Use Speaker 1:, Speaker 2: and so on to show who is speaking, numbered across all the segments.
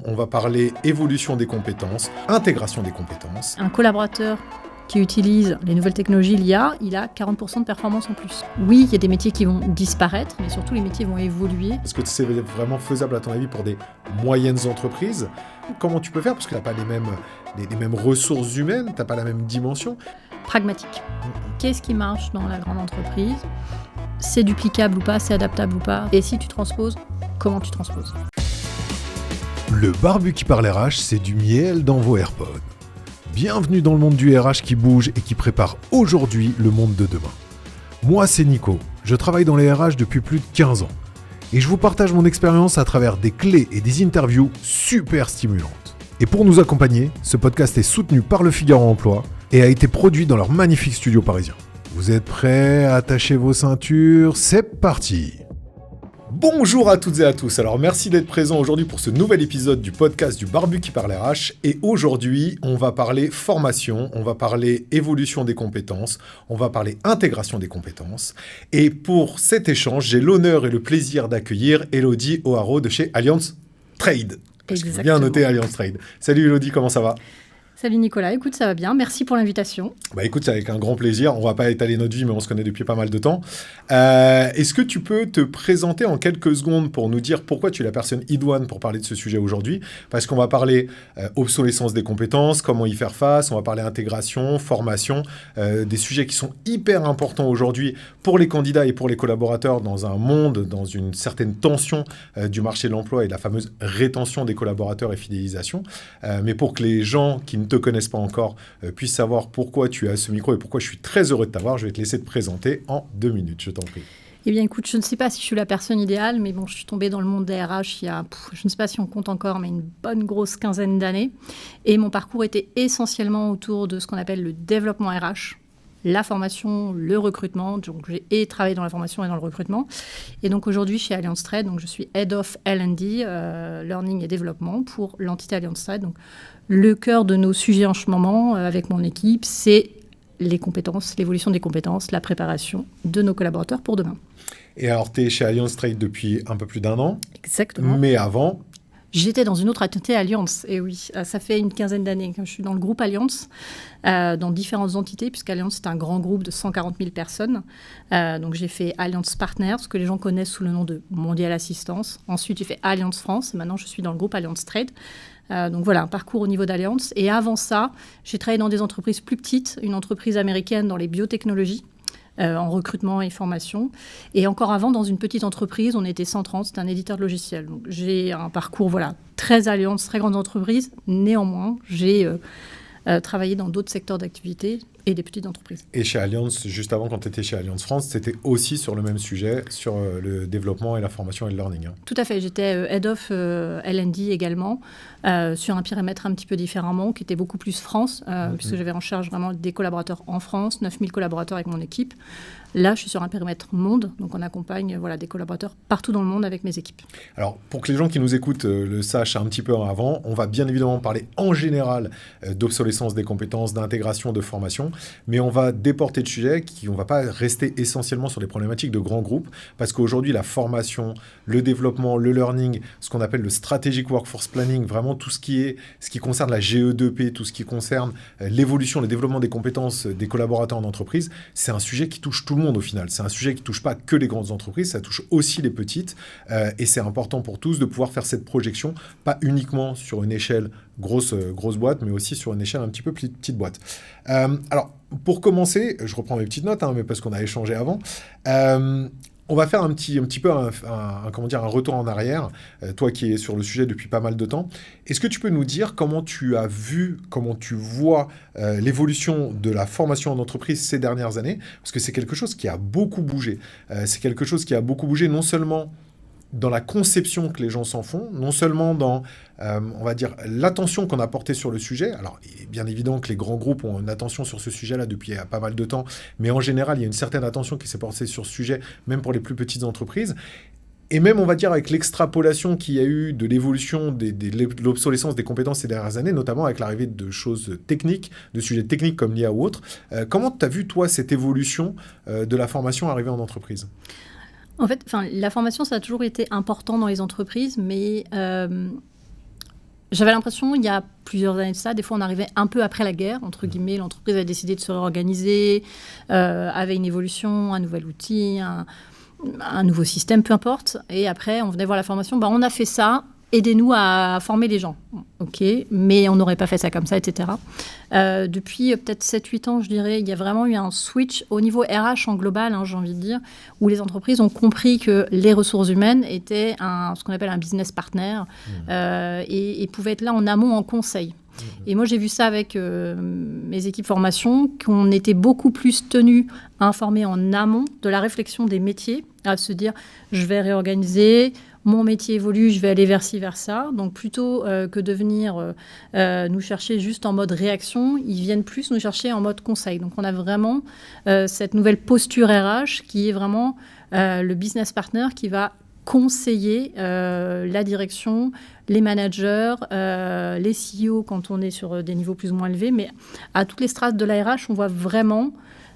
Speaker 1: on va parler évolution des compétences, intégration des compétences.
Speaker 2: Un collaborateur qui utilise les nouvelles technologies, l'IA, il a 40% de performance en plus. Oui, il y a des métiers qui vont disparaître, mais surtout les métiers vont évoluer.
Speaker 1: Est-ce que c'est vraiment faisable à ton avis pour des moyennes entreprises ? Comment tu peux faire ? Parce que tu n'as pas les mêmes ressources humaines, tu n'as pas la même dimension.
Speaker 2: Pragmatique. Qu'est-ce qui marche dans la grande entreprise ? C'est duplicable ou pas ? C'est adaptable ou pas ? Et si tu transposes, comment tu transposes ?
Speaker 1: Le barbu qui parle RH, c'est du miel dans vos AirPods. Bienvenue dans le monde du RH qui bouge et qui prépare aujourd'hui le monde de demain. Moi, c'est Nico. Je travaille dans les RH depuis plus de 15 ans. Et je vous partage mon expérience à travers des clés et des interviews super stimulantes. Et pour nous accompagner, ce podcast est soutenu par Le Figaro Emploi et a été produit dans leur magnifique studio parisien. Vous êtes prêts à attacher vos ceintures ? C'est parti ! Bonjour à toutes et à tous, alors merci d'être présents aujourd'hui pour ce nouvel épisode du podcast du Barbu qui parle RH et aujourd'hui on va parler formation, on va parler évolution des compétences, on va parler intégration des compétences et pour cet échange j'ai l'honneur et le plaisir d'accueillir Elodie O'Haraud de chez Allianz Trade. Parce qu'il faut bien noter Allianz Trade. Salut Elodie, comment ça va ?
Speaker 2: Salut Nicolas, écoute, ça va bien, merci pour l'invitation.
Speaker 1: Écoute, c'est avec un grand plaisir, on va pas étaler notre vie, mais on se connaît depuis pas mal de temps. Est-ce que tu peux te présenter en quelques secondes pour nous dire pourquoi tu es la personne idoine pour parler de ce sujet aujourd'hui ? Parce qu'on va parler obsolescence des compétences, comment y faire face, on va parler intégration, formation, des sujets qui sont hyper importants aujourd'hui pour les candidats et pour les collaborateurs dans un monde, dans une certaine tension du marché de l'emploi et de la fameuse rétention des collaborateurs et fidélisation. Mais pour que les gens qui ne te connaissent pas encore puissent savoir pourquoi tu as ce micro et pourquoi je suis très heureux de t'avoir. Je vais te laisser te présenter en 2 minutes, je t'en prie.
Speaker 2: Eh bien écoute, je ne sais pas si je suis la personne idéale, mais bon, je suis tombée dans le monde des RH il y a, je ne sais pas si on compte encore, mais une bonne grosse quinzaine d'années. Et mon parcours était essentiellement autour de ce qu'on appelle le développement RH, la formation, le recrutement. Donc j'ai travaillé dans la formation et dans le recrutement. Et donc aujourd'hui, chez Allianz Trade, donc je suis Head of L&D, Learning et Développement pour l'entité Allianz Trade. Donc le cœur de nos sujets en ce moment avec mon équipe, c'est les compétences, l'évolution des compétences, la préparation de nos collaborateurs pour demain.
Speaker 1: Et alors, tu es chez Allianz Trade depuis un peu plus d'1 an.
Speaker 2: Exactement.
Speaker 1: Mais avant...
Speaker 2: J'étais dans une autre entité Allianz, et oui, ça fait une quinzaine d'années que je suis dans le groupe Allianz, dans différentes entités, puisqu'Allianz c'est un grand groupe de 140 000 personnes. Donc j'ai fait Allianz Partners, ce que les gens connaissent sous le nom de Mondial Assistance. Ensuite, j'ai fait Allianz France, et maintenant je suis dans le groupe Allianz Trade. Donc voilà, un parcours au niveau d'Allianz. Et avant ça, j'ai travaillé dans des entreprises plus petites, une entreprise américaine dans les biotechnologies, en recrutement et formation. Et encore avant, dans une petite entreprise, on était 130, c'était un éditeur de logiciels. Donc j'ai un parcours très Allianz, très grande entreprise. Néanmoins, j'ai travaillé dans d'autres secteurs d'activité et des petites entreprises.
Speaker 1: Et chez Allianz, juste avant, quand tu étais chez Allianz France, c'était aussi sur le même sujet, sur le développement et la formation et le learning.
Speaker 2: Tout à fait. J'étais Head of L&D également, sur un périmètre un petit peu différemment, qui était beaucoup plus France, puisque j'avais en charge vraiment des collaborateurs en France, 9000 collaborateurs avec mon équipe. Là, je suis sur un périmètre monde, donc on accompagne des collaborateurs partout dans le monde avec mes équipes. Alors, pour que les gens qui nous écoutent le sachent un petit peu avant, on va bien évidemment parler en général d'obsolescence des compétences, d'intégration, de formation, mais on va déporter de sujets on ne va pas rester essentiellement sur les problématiques de grands groupes, parce qu'aujourd'hui, la formation, le développement, le learning, ce qu'on appelle le strategic workforce planning, vraiment tout ce qui concerne la GE2P, tout ce qui concerne l'évolution, le développement des compétences des collaborateurs en entreprise, c'est un sujet qui touche tout le monde au final. C'est un sujet qui ne touche pas que les grandes entreprises, ça touche aussi les petites, et c'est important pour tous de pouvoir faire cette projection, pas uniquement sur une échelle grosse boîte, mais aussi sur une échelle un petit peu petite boîte. Alors, pour commencer, je reprends mes petites notes, mais parce qu'on a échangé avant, on va faire un petit peu un retour en arrière, toi qui es sur le sujet depuis pas mal de temps. Est-ce que tu peux nous dire comment tu as vu, comment tu vois l'évolution de la formation en entreprise ces dernières années ? Parce que c'est quelque chose qui a beaucoup bougé. C'est quelque chose qui a beaucoup bougé non seulement dans la conception que les gens s'en font, non seulement dans, on va dire, l'attention qu'on a portée sur le sujet. Alors, il est bien évident que les grands groupes ont une attention sur ce sujet-là depuis pas mal de temps, mais en général, il y a une certaine attention qui s'est portée sur ce sujet, même pour les plus petites entreprises. Et même, on va dire, avec l'extrapolation qu'il y a eu de l'évolution de l'obsolescence des compétences ces dernières années, notamment avec l'arrivée de choses techniques, de sujets techniques comme l'IA ou autres. Comment tu as vu, toi, cette évolution de la formation arriver en entreprise ? En fait, la formation, ça a toujours été important dans les entreprises, mais j'avais l'impression, il y a plusieurs années de ça, des fois on arrivait un peu après la guerre, entre guillemets, l'entreprise avait décidé de se réorganiser, avait une évolution, un nouvel outil, un nouveau système, peu importe. Et après, on venait voir la formation, on a fait ça, aidez-nous à former les gens. Ok, mais on n'aurait pas fait ça comme ça, etc. Depuis peut-être 7-8 ans, je dirais, il y a vraiment eu un switch au niveau RH en global, j'ai envie de dire, où les entreprises ont compris que les ressources humaines étaient ce qu'on appelle un business partner et pouvaient être là en amont, en conseil. Et moi, j'ai vu ça avec mes équipes formation, qu'on était beaucoup plus tenus à informer en amont de la réflexion des métiers, à se dire, je vais réorganiser, mon métier évolue, je vais aller vers ci, vers ça. Donc, plutôt que de venir nous chercher juste en mode réaction, ils viennent plus nous chercher en mode conseil. Donc, on a vraiment cette nouvelle posture RH qui est vraiment le business partner qui va conseiller la direction, les managers, les CEO quand on est sur des niveaux plus ou moins élevés. Mais à toutes les strates de la RH, on voit vraiment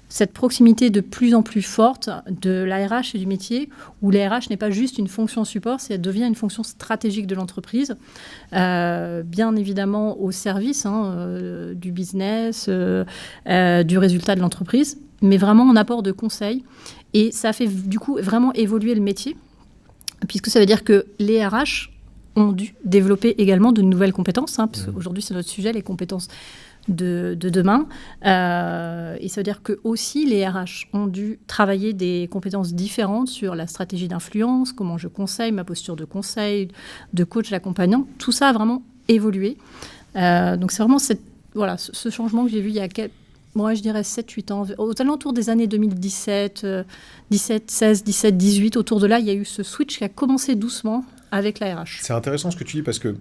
Speaker 2: cette proximité de plus en plus forte de la RH et du métier, où la RH n'est pas juste une fonction support, elle devient une fonction stratégique de l'entreprise, bien évidemment au service du business, du résultat de l'entreprise, mais vraiment en apport de conseils. Et ça fait du coup vraiment évoluer le métier, puisque ça veut dire que les RH ont dû développer également de nouvelles compétences, parce qu'aujourd'hui c'est notre sujet, les compétences de demain. Et ça veut dire que aussi les RH ont dû travailler des compétences différentes sur la stratégie d'influence, comment je conseille, ma posture de conseil, de coach, d'accompagnant. Tout ça a vraiment évolué. Donc c'est vraiment ce changement que j'ai vu il y a moi je dirais 7-8 ans, aux alentours des années 2017, 16, 17, 18, autour de là, il y a eu ce switch qui a commencé doucement avec la RH.
Speaker 1: C'est intéressant ce que tu dis parce que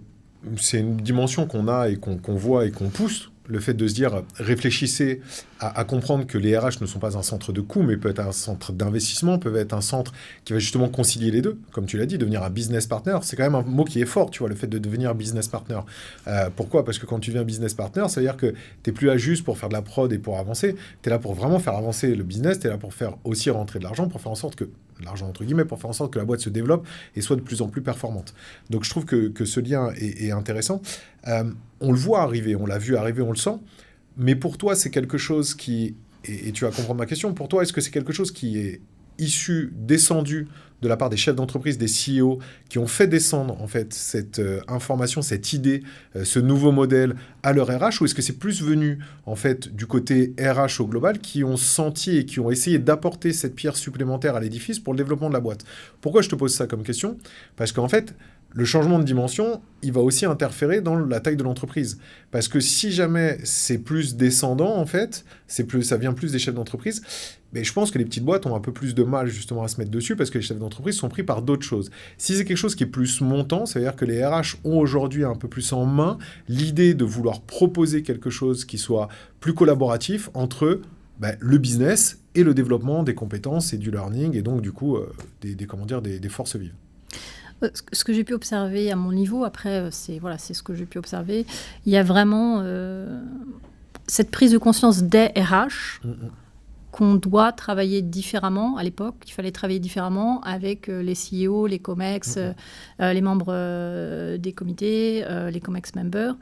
Speaker 1: c'est une dimension qu'on a et qu'on voit et qu'on pousse. Le fait de se dire, réfléchissez à comprendre que les RH ne sont pas un centre de coût, mais peut être un centre d'investissement, peuvent être un centre qui va justement concilier les deux. Comme tu l'as dit, devenir un business partner, c'est quand même un mot qui est fort, tu vois, le fait de devenir business partner. Pourquoi ? Parce que quand tu deviens business partner, ça veut dire que tu n'es plus là juste pour faire de la prod et pour avancer. Tu es là pour vraiment faire avancer le business, tu es là pour faire aussi rentrer de l'argent, pour faire en sorte que, l'argent entre guillemets, pour faire en sorte que la boîte se développe et soit de plus en plus performante. Donc je trouve que ce lien est intéressant. On le voit arriver, on l'a vu arriver, on le sent. Mais pour toi, c'est quelque chose qui... Et tu vas comprendre ma question. Pour toi, est-ce que c'est quelque chose qui est issu, descendu de la part des chefs d'entreprise, des CEO, qui ont fait descendre en fait cette information, cette idée, ce nouveau modèle à leur RH, ou est-ce que c'est plus venu en fait du côté RH au global, qui ont senti et qui ont essayé d'apporter cette pierre supplémentaire à l'édifice pour le développement de la boîte ? Pourquoi je te pose ça comme question ? Parce qu'en fait, le changement de dimension, il va aussi interférer dans la taille de l'entreprise. Parce que si jamais c'est plus descendant, en fait, ça vient plus des chefs d'entreprise, mais je pense que les petites boîtes ont un peu plus de mal justement à se mettre dessus parce que les chefs d'entreprise sont pris par d'autres choses. Si c'est quelque chose qui est plus montant, ça veut dire que les RH ont aujourd'hui un peu plus en main l'idée de vouloir proposer quelque chose qui soit plus collaboratif entre le business et le développement des compétences et du learning et donc du coup des forces vives.
Speaker 2: Ce que j'ai pu observer à mon niveau, après, c'est ce que j'ai pu observer. Il y a vraiment cette prise de conscience des RH qu'on doit travailler différemment. À l'époque, il fallait travailler différemment avec les CEO, les COMEX, les membres des comités, les COMEX members,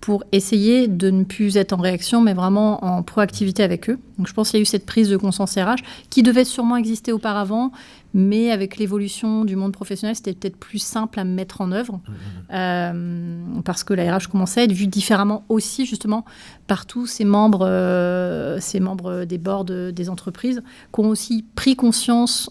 Speaker 2: pour essayer de ne plus être en réaction, mais vraiment en proactivité avec eux. Donc je pense qu'il y a eu cette prise de conscience RH qui devait sûrement exister auparavant, mais avec l'évolution du monde professionnel, c'était peut-être plus simple à mettre en œuvre, parce que la RH commençait à être vue différemment aussi, justement, par tous ces membres des boards des entreprises, qui ont aussi pris conscience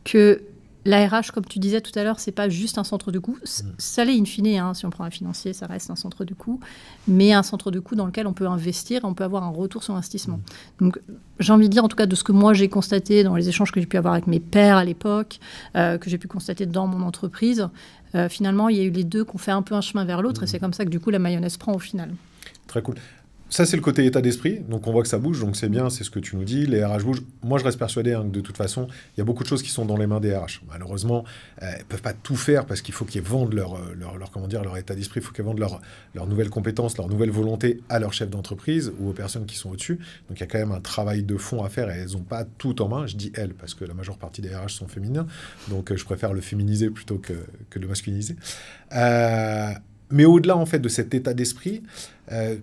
Speaker 2: que la RH, comme tu disais tout à l'heure, c'est pas juste un centre de coût. Ça l'est in fine, si on prend un financier, ça reste un centre de coût, mais un centre de coût dans lequel on peut investir, on peut avoir un retour sur investissement. Donc, j'ai envie de dire, en tout cas, de ce que moi j'ai constaté dans les échanges que j'ai pu avoir avec mes pairs à l'époque, que j'ai pu constater dans mon entreprise, finalement, il y a eu les deux qui ont fait un peu un chemin vers l'autre, et c'est comme ça que du coup, la mayonnaise prend au final.
Speaker 1: Très cool. Ça, c'est le côté état d'esprit. Donc, on voit que ça bouge. Donc, c'est bien, c'est ce que tu nous dis. Les RH bougent. Moi, je reste persuadé que de toute façon, il y a beaucoup de choses qui sont dans les mains des RH. Malheureusement, elles ne peuvent pas tout faire parce qu'il faut qu'ils vendent leur état d'esprit. Il faut qu'ils vendent leurs nouvelles compétences, leur nouvelle volonté à leur chef d'entreprise ou aux personnes qui sont au-dessus. Donc, il y a quand même un travail de fond à faire et elles n'ont pas tout en main. Je dis elles parce que la majeure partie des RH sont féminins. Donc, je préfère le féminiser plutôt que le masculiniser. Mais au-delà, en fait, de cet état d'esprit,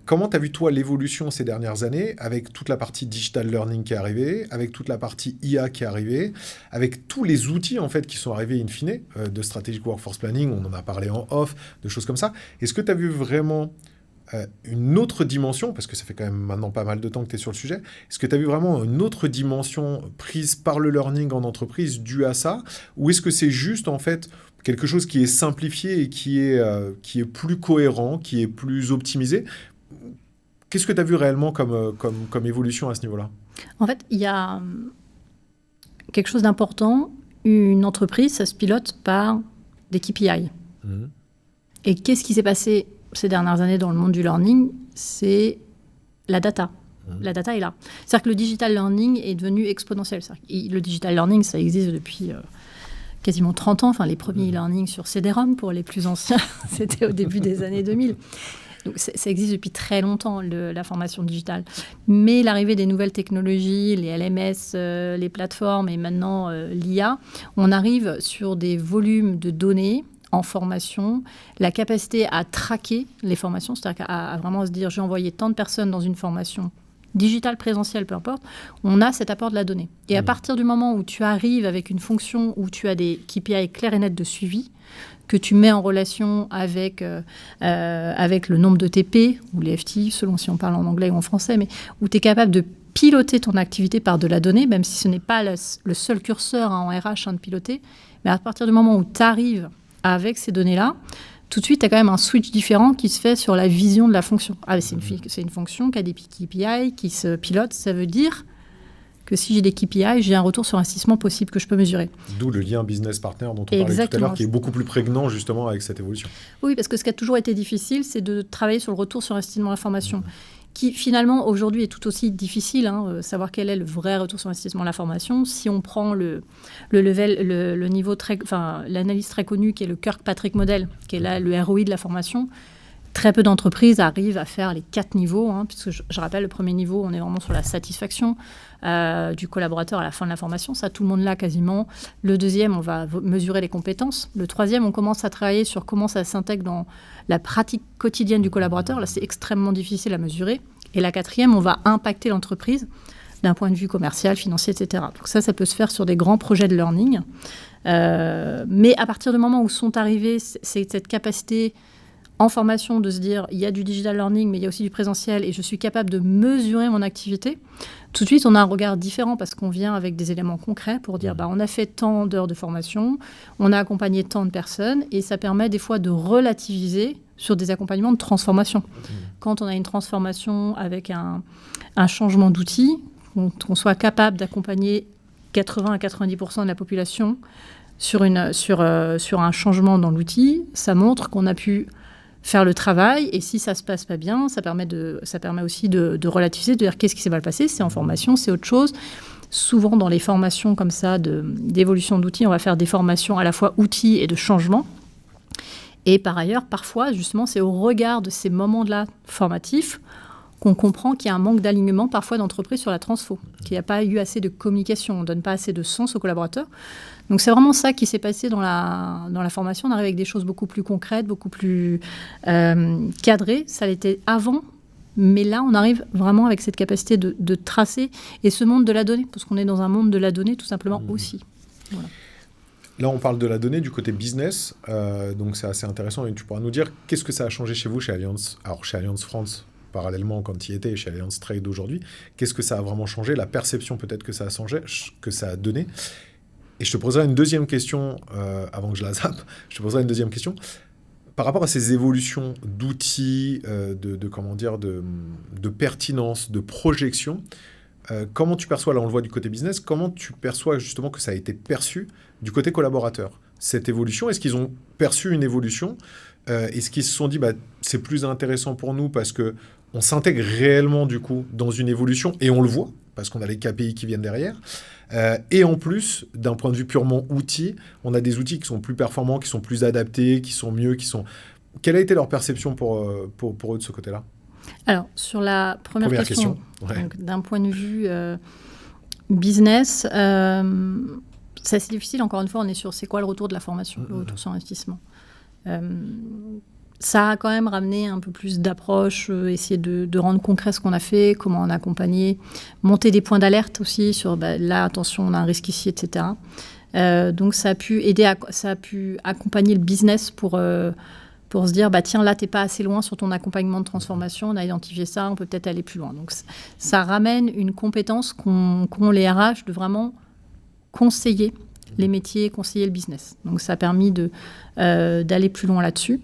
Speaker 1: comment tu as vu, toi, l'évolution ces dernières années, avec toute la partie digital learning qui est arrivée, avec toute la partie IA qui est arrivée, avec tous les outils, en fait, qui sont arrivés in fine, de strategic workforce planning, on en a parlé en off, de choses comme ça. Est-ce que tu as vu vraiment une autre dimension, parce que ça fait quand même maintenant pas mal de temps que tu es sur le sujet, est-ce que tu as vu vraiment une autre dimension prise par le learning en entreprise due à ça, ou est-ce que c'est juste, en fait, quelque chose qui est simplifié et qui est plus cohérent, qui est plus optimisé? Qu'est-ce que tu as vu réellement comme évolution à ce niveau-là?
Speaker 2: En fait, il y a quelque chose d'important. Une entreprise, ça se pilote par des KPI. Et qu'est-ce qui s'est passé ces dernières années dans le monde du learning? C'est la data. La data est là. C'est-à-dire que le digital learning est devenu exponentiel. Le digital learning, ça existe depuis quasiment 30 ans. Enfin, les premiers e-learning sur CD-ROM, pour les plus anciens, c'était au début des années 2000. Donc, ça existe depuis très longtemps, la formation digitale. Mais l'arrivée des nouvelles technologies, les LMS, les plateformes et maintenant l'IA, on arrive sur des volumes de données en formation, la capacité à traquer les formations, c'est-à-dire à vraiment se dire j'ai envoyé tant de personnes dans une formation digitale, présentielle, peu importe, on a cet apport de la donnée. Et à partir du moment où tu arrives avec une fonction où tu as des KPI clairs et nets de suivi, que tu mets en relation avec le nombre de TP ou les FTE, selon si on parle en anglais ou en français, mais où tu es capable de piloter ton activité par de la donnée, même si ce n'est pas le seul curseur en RH de piloter, mais à partir du moment où tu arrives avec ces données-là, tout de suite, tu as quand même un switch différent qui se fait sur la vision de la fonction. Ah, c'est une fonction qui a des KPI, qui se pilote. Ça veut dire que si j'ai des KPI, j'ai un retour sur investissement possible que je peux mesurer.
Speaker 1: D'où le lien business partner dont on parlait tout à l'heure, qui est beaucoup plus prégnant justement avec cette évolution.
Speaker 2: Oui, parce que ce qui a toujours été difficile, c'est de travailler sur le retour sur investissement de la formation. Qui finalement aujourd'hui est tout aussi difficile, savoir quel est le vrai retour sur investissement de la formation. Si on prend le niveau l'analyse très connue qui est le Kirkpatrick Model, qui est là le ROI de la formation, très peu d'entreprises arrivent à faire les 4 niveaux, puisque je rappelle, le premier niveau, on est vraiment sur la satisfaction du collaborateur à la fin de la formation. Ça, tout le monde l'a quasiment. Le deuxième, on va mesurer les compétences. Le troisième, on commence à travailler sur comment ça s'intègre dans la pratique quotidienne du collaborateur. Là, c'est extrêmement difficile à mesurer. Et la quatrième, on va impacter l'entreprise d'un point de vue commercial, financier, etc. Donc ça peut se faire sur des grands projets de learning. Mais à partir du moment où sont arrivés, c'est cette capacité en formation de se dire il y a du digital learning, mais il y a aussi du présentiel et je suis capable de mesurer mon activité. Tout de suite, on a un regard différent parce qu'on vient avec des éléments concrets pour dire on a fait tant d'heures de formation, on a accompagné tant de personnes et ça permet des fois de relativiser sur des accompagnements de transformation. Quand on a une transformation avec un changement d'outil, qu'on soit capable d'accompagner 80 à 90% de la population sur un changement dans l'outil, ça montre qu'on a pu faire le travail, et si ça se passe pas bien, ça permet aussi de relativiser, de dire qu'est-ce qui s'est mal passé, c'est en formation, c'est autre chose. Souvent, dans les formations comme ça d'évolution d'outils, on va faire des formations à la fois outils et de changement. Et par ailleurs, parfois, justement, c'est au regard de ces moments-là formatifs qu'on comprend qu'il y a un manque d'alignement parfois d'entreprise sur la transfo, qu'il n'y a pas eu assez de communication, on ne donne pas assez de sens aux collaborateurs. Donc c'est vraiment ça qui s'est passé dans la formation. On arrive avec des choses beaucoup plus concrètes, beaucoup plus cadrées. Ça l'était avant, mais là on arrive vraiment avec cette capacité de tracer et ce monde de la donnée, parce qu'on est dans un monde de la donnée tout simplement aussi. Voilà.
Speaker 1: Là, on parle de la donnée du côté business, donc c'est assez intéressant. Et tu pourras nous dire qu'est-ce que ça a changé chez vous, chez Allianz. Alors chez Allianz France, parallèlement quand tu y étais, chez Allianz Trade aujourd'hui, qu'est-ce que ça a vraiment changé, la perception peut-être que ça a changé, que ça a donné. Et je te poserai une deuxième question, avant que je la zappe, je te poserai une deuxième question. Par rapport à ces évolutions d'outils, de pertinence, de projection, comment tu perçois, là on le voit du côté business, comment tu perçois justement que ça a été perçu du côté collaborateur, cette évolution? Est-ce qu'ils ont perçu une évolution? Est-ce qu'ils se sont dit c'est plus intéressant pour nous parce qu'on s'intègre réellement du coup dans une évolution et on le voit parce qu'on a les KPI qui viennent derrière, et en plus d'un point de vue purement outil, on a des outils qui sont plus performants, qui sont plus adaptés, qui sont mieux, Quelle a été leur perception pour eux de ce côté-là?
Speaker 2: Alors, sur la première question. Ouais. Donc, d'un point de vue business, c'est assez difficile. Encore une fois, on est sur c'est quoi le retour de la formation, le retour sur investissement. Ça a quand même ramené un peu plus d'approche, essayer de rendre concret ce qu'on a fait, comment on a accompagné, monter des points d'alerte aussi sur là, attention, on a un risque ici, etc. Donc ça a pu aider, ça a pu accompagner le business pour se dire, tiens, là, tu n'es pas assez loin sur ton accompagnement de transformation, on a identifié ça, on peut peut-être aller plus loin. Donc ça ramène une compétence qu'ont les RH de vraiment conseiller les métiers, conseiller le business. Donc ça a permis d'aller plus loin là-dessus.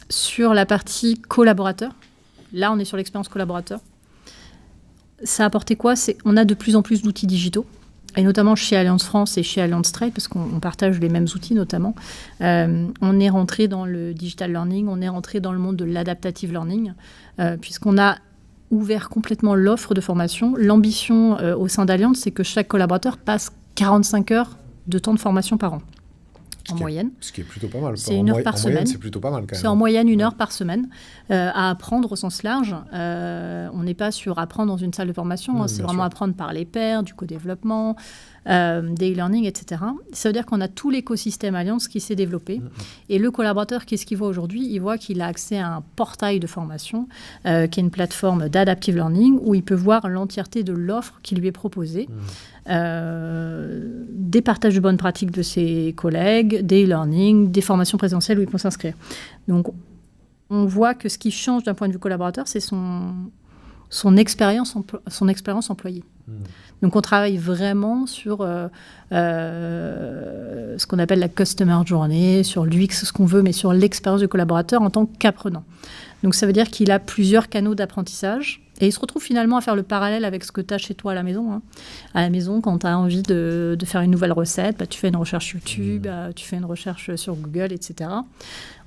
Speaker 2: Sur la partie collaborateur, là on est sur l'expérience collaborateur, ça a apporté quoi? On a de plus en plus d'outils digitaux, et notamment chez Allianz France et chez Allianz Trade, parce qu'on partage les mêmes outils notamment. On est rentré dans le digital learning, on est rentré dans le monde de l'adaptative learning, puisqu'on a ouvert complètement l'offre de formation. L'ambition au sein d'Allianz, c'est que chaque collaborateur passe 45 heures de temps de formation par an. En moyenne.
Speaker 1: Ce qui est plutôt pas mal.
Speaker 2: C'est 1 heure par semaine.
Speaker 1: Moyenne, c'est plutôt pas mal quand même.
Speaker 2: C'est en moyenne 1 heure par semaine à apprendre au sens large. On n'est pas sur apprendre dans une salle de formation. C'est vraiment apprendre par les pairs, du co-développement, des e-learning, etc. Ça veut dire qu'on a tout l'écosystème Allianz qui s'est développé. Et le collaborateur, qu'est-ce qu'il voit aujourd'hui? Il voit qu'il a accès à un portail de formation qui est une plateforme d'adaptive learning où il peut voir l'entièreté de l'offre qui lui est proposée. Des partages de bonnes pratiques de ses collègues, des e-learning, des formations présentielles où il peut s'inscrire. Donc, on voit que ce qui change d'un point de vue collaborateur, c'est son expérience employée. Donc, on travaille vraiment sur ce qu'on appelle la customer journey, sur l'UX, ce qu'on veut, mais sur l'expérience du collaborateur en tant qu'apprenant. Donc, ça veut dire qu'il a plusieurs canaux d'apprentissage. Et il se retrouve finalement à faire le parallèle avec ce que tu as chez toi à la maison. À la maison, quand tu as envie de faire une nouvelle recette, tu fais une recherche YouTube, tu fais une recherche sur Google, etc.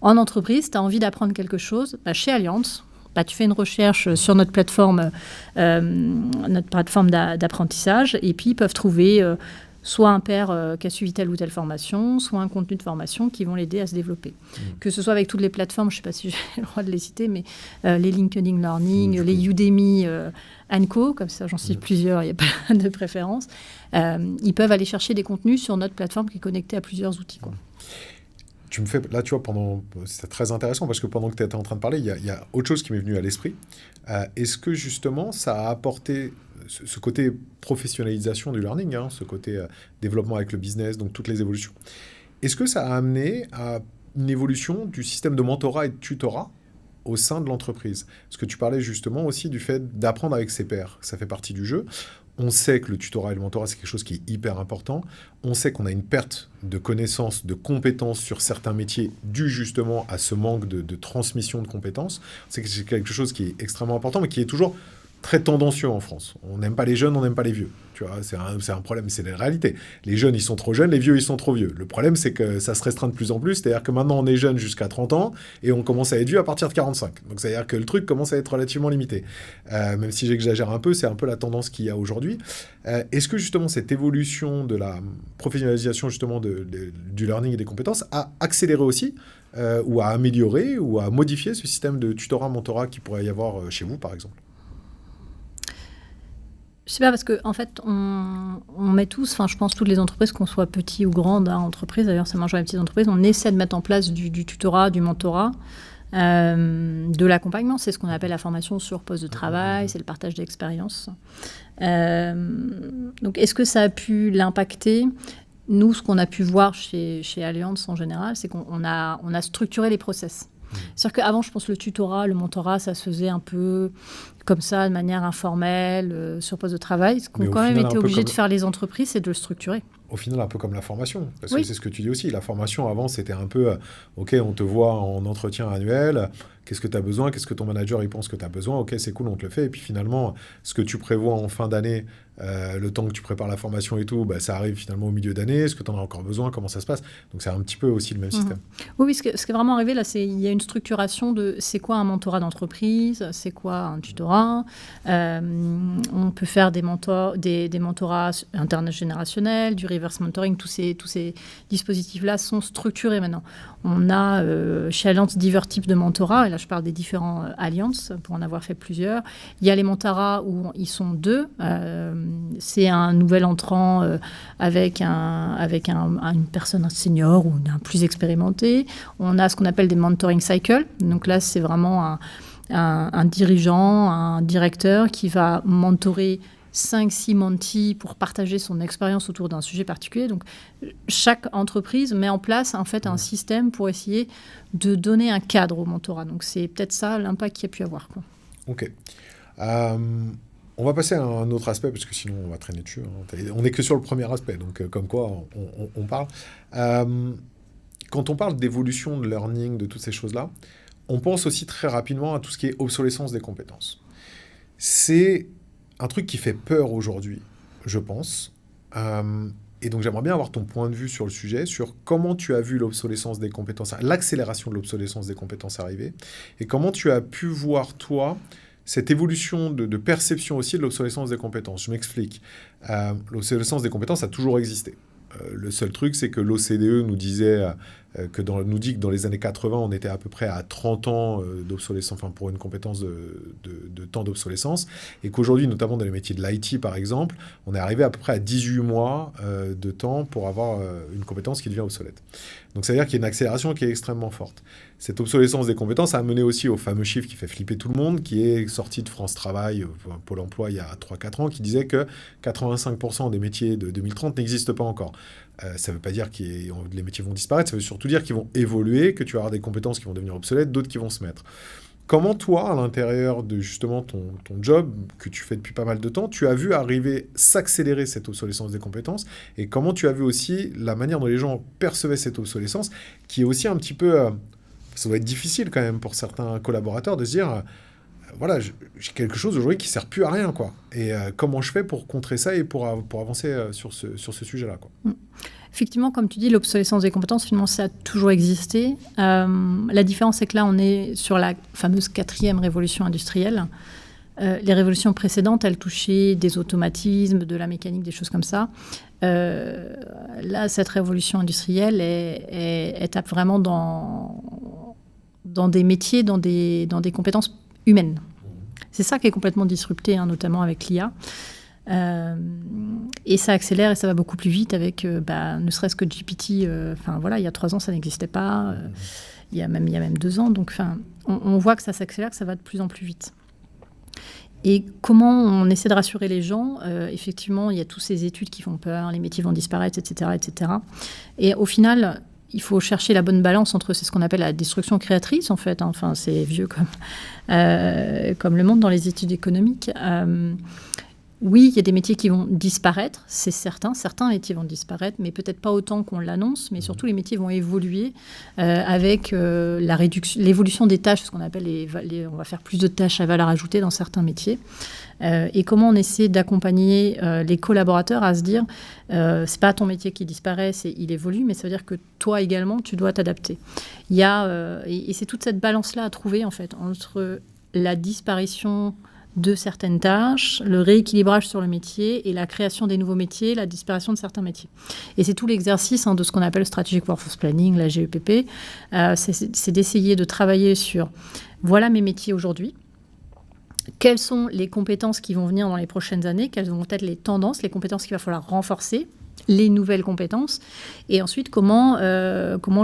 Speaker 2: En entreprise, tu as envie d'apprendre quelque chose. Chez Allianz, tu fais une recherche sur notre plateforme d'apprentissage, et puis ils peuvent trouver soit un pair qui a suivi telle ou telle formation, soit un contenu de formation qui vont l'aider à se développer. Que ce soit avec toutes les plateformes, je ne sais pas si j'ai le droit de les citer, mais les LinkedIn Learning, les Udemy &Co, comme ça j'en cite plusieurs, il n'y a pas de préférence. Ils peuvent aller chercher des contenus sur notre plateforme qui est connectée à plusieurs outils.
Speaker 1: Là, tu vois, c'est très intéressant parce que pendant que tu étais en train de parler, il y a autre chose qui m'est venu à l'esprit. Est-ce que justement, ça a apporté ce côté professionnalisation du learning, ce côté développement avec le business, donc toutes les évolutions. Est-ce que ça a amené à une évolution du système de mentorat et de tutorat au sein de l'entreprise? Parce que tu parlais justement aussi du fait d'apprendre avec ses pairs. Ça fait partie du jeu. On sait que le tutorat et le mentorat, c'est quelque chose qui est hyper important. On sait qu'on a une perte de connaissances, de compétences sur certains métiers dû justement à ce manque de transmission de compétences. C'est quelque chose qui est extrêmement important, mais qui est toujours très tendancieux en France. On n'aime pas les jeunes, on n'aime pas les vieux. Tu vois, c'est un problème, c'est la réalité. Les jeunes, ils sont trop jeunes, les vieux, ils sont trop vieux. Le problème, c'est que ça se restreint de plus en plus. C'est-à-dire que maintenant, on est jeune jusqu'à 30 ans et on commence à être vieux à partir de 45. Donc, c'est-à-dire que le truc commence à être relativement limité. Même si j'exagère un peu, c'est un peu la tendance qu'il y a aujourd'hui. Est-ce que justement, cette évolution de la professionnalisation justement du learning et des compétences a accéléré aussi ou a amélioré ou a modifié ce système de tutorat-mentorat qu'il pourrait y avoir chez vous, par exemple?
Speaker 2: Je sais pas, parce qu'en fait, on met tous, je pense toutes les entreprises, qu'on soit petites ou grandes entreprises, d'ailleurs ça marche dans les petites entreprises, on essaie de mettre en place du tutorat, du mentorat, de l'accompagnement. C'est ce qu'on appelle la formation sur poste de travail, c'est le partage d'expérience. Donc est-ce que ça a pu l'impacter ? Nous, ce qu'on a pu voir chez Allianz en général, c'est qu'on a structuré les process. C'est-à-dire qu'avant, je pense que le tutorat, le mentorat, ça se faisait un peu comme ça, de manière informelle, sur poste de travail. Ce qu'ont quand même été obligés de faire les entreprises, c'est de le structurer.
Speaker 1: Au final, un peu comme la formation. Parce que c'est ce que tu dis aussi. La formation, avant, c'était un peu, OK, on te voit en entretien annuel, qu'est-ce que tu as besoin, qu'est-ce que ton manager il pense que tu as besoin, OK, c'est cool, on te le fait. Et puis finalement, ce que tu prévois en fin d'année, le temps que tu prépares la formation et tout, ça arrive finalement au milieu d'année. Est-ce que tu en as encore besoin? Comment ça se passe? Donc, c'est un petit peu aussi le même système.
Speaker 2: Oui, ce qui est vraiment arrivé, là, il y a une structuration de c'est quoi un mentorat d'entreprise, c'est quoi un tutorat, mentorat. On peut faire des mentorats intergénérationnels, du reverse mentoring. Tous ces dispositifs-là sont structurés maintenant. On a chez Allianz divers types de mentorats. Et là, je parle des différents Allianz pour en avoir fait plusieurs. Il y a les mentorats où ils sont 2. C'est un nouvel entrant avec une personne senior ou un plus expérimenté. On a ce qu'on appelle des mentoring cycles. Donc là, c'est vraiment un dirigeant, un directeur qui va mentorer 5-6 mentees pour partager son expérience autour d'un sujet particulier. Donc, chaque entreprise met en place en fait un système pour essayer de donner un cadre au mentorat. Donc, c'est peut-être ça l'impact qu'il y a pu avoir, quoi.
Speaker 1: Ok. On va passer à un autre aspect, parce que sinon on va traîner dessus. On n'est que sur le premier aspect, donc comme quoi on parle. Quand on parle d'évolution, de learning, de toutes ces choses-là, on pense aussi très rapidement à tout ce qui est obsolescence des compétences. C'est un truc qui fait peur aujourd'hui, je pense. Et donc j'aimerais bien avoir ton point de vue sur le sujet, sur comment tu as vu l'obsolescence des compétences, l'accélération de l'obsolescence des compétences arriver, et comment tu as pu voir, toi, cette évolution de perception aussi de l'obsolescence des compétences. Je m'explique. L'obsolescence des compétences a toujours existé. Le seul truc, c'est que l'OCDE nous disait nous dit que dans les années 80, on était à peu près à 30 ans d'obsolescence, enfin pour une compétence de temps d'obsolescence, et qu'aujourd'hui, notamment dans les métiers de l'IT par exemple, on est arrivé à peu près à 18 mois de temps pour avoir une compétence qui devient obsolète. Donc ça veut dire qu'il y a une accélération qui est extrêmement forte. Cette obsolescence des compétences a amené aussi au fameux chiffre qui fait flipper tout le monde, qui est sorti de France Travail, Pôle emploi il y a 3-4 ans, qui disait que 85% des métiers de 2030 n'existent pas encore. Ça ne veut pas dire que les métiers vont disparaître, ça veut surtout dire qu'ils vont évoluer, que tu vas avoir des compétences qui vont devenir obsolètes, d'autres qui vont se mettre. Comment toi, à l'intérieur de justement ton job que tu fais depuis pas mal de temps, tu as vu arriver s'accélérer cette obsolescence des compétences, et comment tu as vu aussi la manière dont les gens percevaient cette obsolescence, qui est aussi un petit peu... ça doit être difficile quand même pour certains collaborateurs de se dire... voilà, j'ai quelque chose aujourd'hui qui ne sert plus à rien, quoi. Et comment je fais pour contrer ça et pour avancer sur ce sujet-là, quoi.
Speaker 2: Effectivement, comme tu dis, l'obsolescence des compétences, finalement, ça a toujours existé. La différence, c'est que là, on est sur la fameuse 4e révolution industrielle. Les révolutions précédentes, elles touchaient des automatismes, de la mécanique, des choses comme ça. Là, cette révolution industrielle, elle tape vraiment dans des métiers, dans des compétences humaine. C'est ça qui est complètement disrupté, notamment avec l'IA. Et ça accélère et ça va beaucoup plus vite avec, ne serait-ce que GPT. Il y a 3 ans, ça n'existait pas. Il y a même 2 ans. Donc, on voit que ça s'accélère, que ça va de plus en plus vite. Et comment on essaie de rassurer les gens? Effectivement, il y a toutes ces études qui font peur, les métiers vont disparaître, etc., etc. Et au final... il faut chercher la bonne balance entre ce qu'on appelle la destruction créatrice, en fait. Enfin, c'est vieux comme le monde dans les études économiques. Oui, il y a des métiers qui vont disparaître, c'est certain. Certains métiers vont disparaître, mais peut-être pas autant qu'on l'annonce. Mais surtout, les métiers vont évoluer avec l'évolution des tâches, ce qu'on appelle on va faire plus de tâches à valeur ajoutée dans certains métiers. Et comment on essaie d'accompagner les collaborateurs à se dire c'est pas ton métier qui disparaît, il évolue, mais ça veut dire que toi également, tu dois t'adapter. Il y a, et c'est toute cette balance-là à trouver, en fait, entre la disparition de certaines tâches, le rééquilibrage sur le métier et la création des nouveaux métiers, la disparition de certains métiers. Et c'est tout l'exercice de ce qu'on appelle le Strategic Workforce Planning, la GEPP. C'est d'essayer de travailler sur voilà mes métiers aujourd'hui, quelles sont les compétences qui vont venir dans les prochaines années, quelles vont être les tendances, les compétences qu'il va falloir renforcer, les nouvelles compétences, et ensuite comment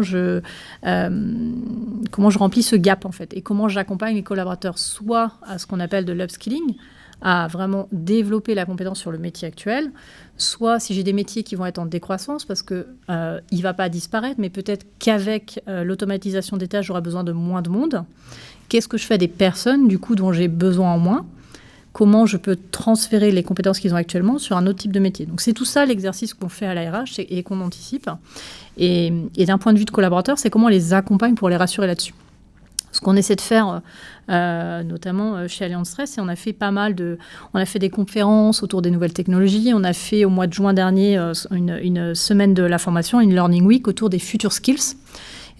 Speaker 2: je remplis ce gap, en fait, et comment j'accompagne les collaborateurs soit à ce qu'on appelle de l'upskilling, à vraiment développer la compétence sur le métier actuel, soit si j'ai des métiers qui vont être en décroissance parce qu'il ne va pas disparaître, mais peut-être qu'avec l'automatisation des tâches, j'aurai besoin de moins de monde. Qu'est-ce que je fais des personnes, du coup, dont j'ai besoin en moins ? Comment je peux transférer les compétences qu'ils ont actuellement sur un autre type de métier. Donc, c'est tout ça l'exercice qu'on fait à l'ARH et qu'on anticipe. Et d'un point de vue de collaborateurs, c'est comment on les accompagne pour les rassurer là-dessus. Ce qu'on essaie de faire, notamment chez Allianz Stress, c'est on a fait on a fait des conférences autour des nouvelles technologies. On a fait au mois de juin dernier une semaine de la formation, une Learning Week autour des future skills.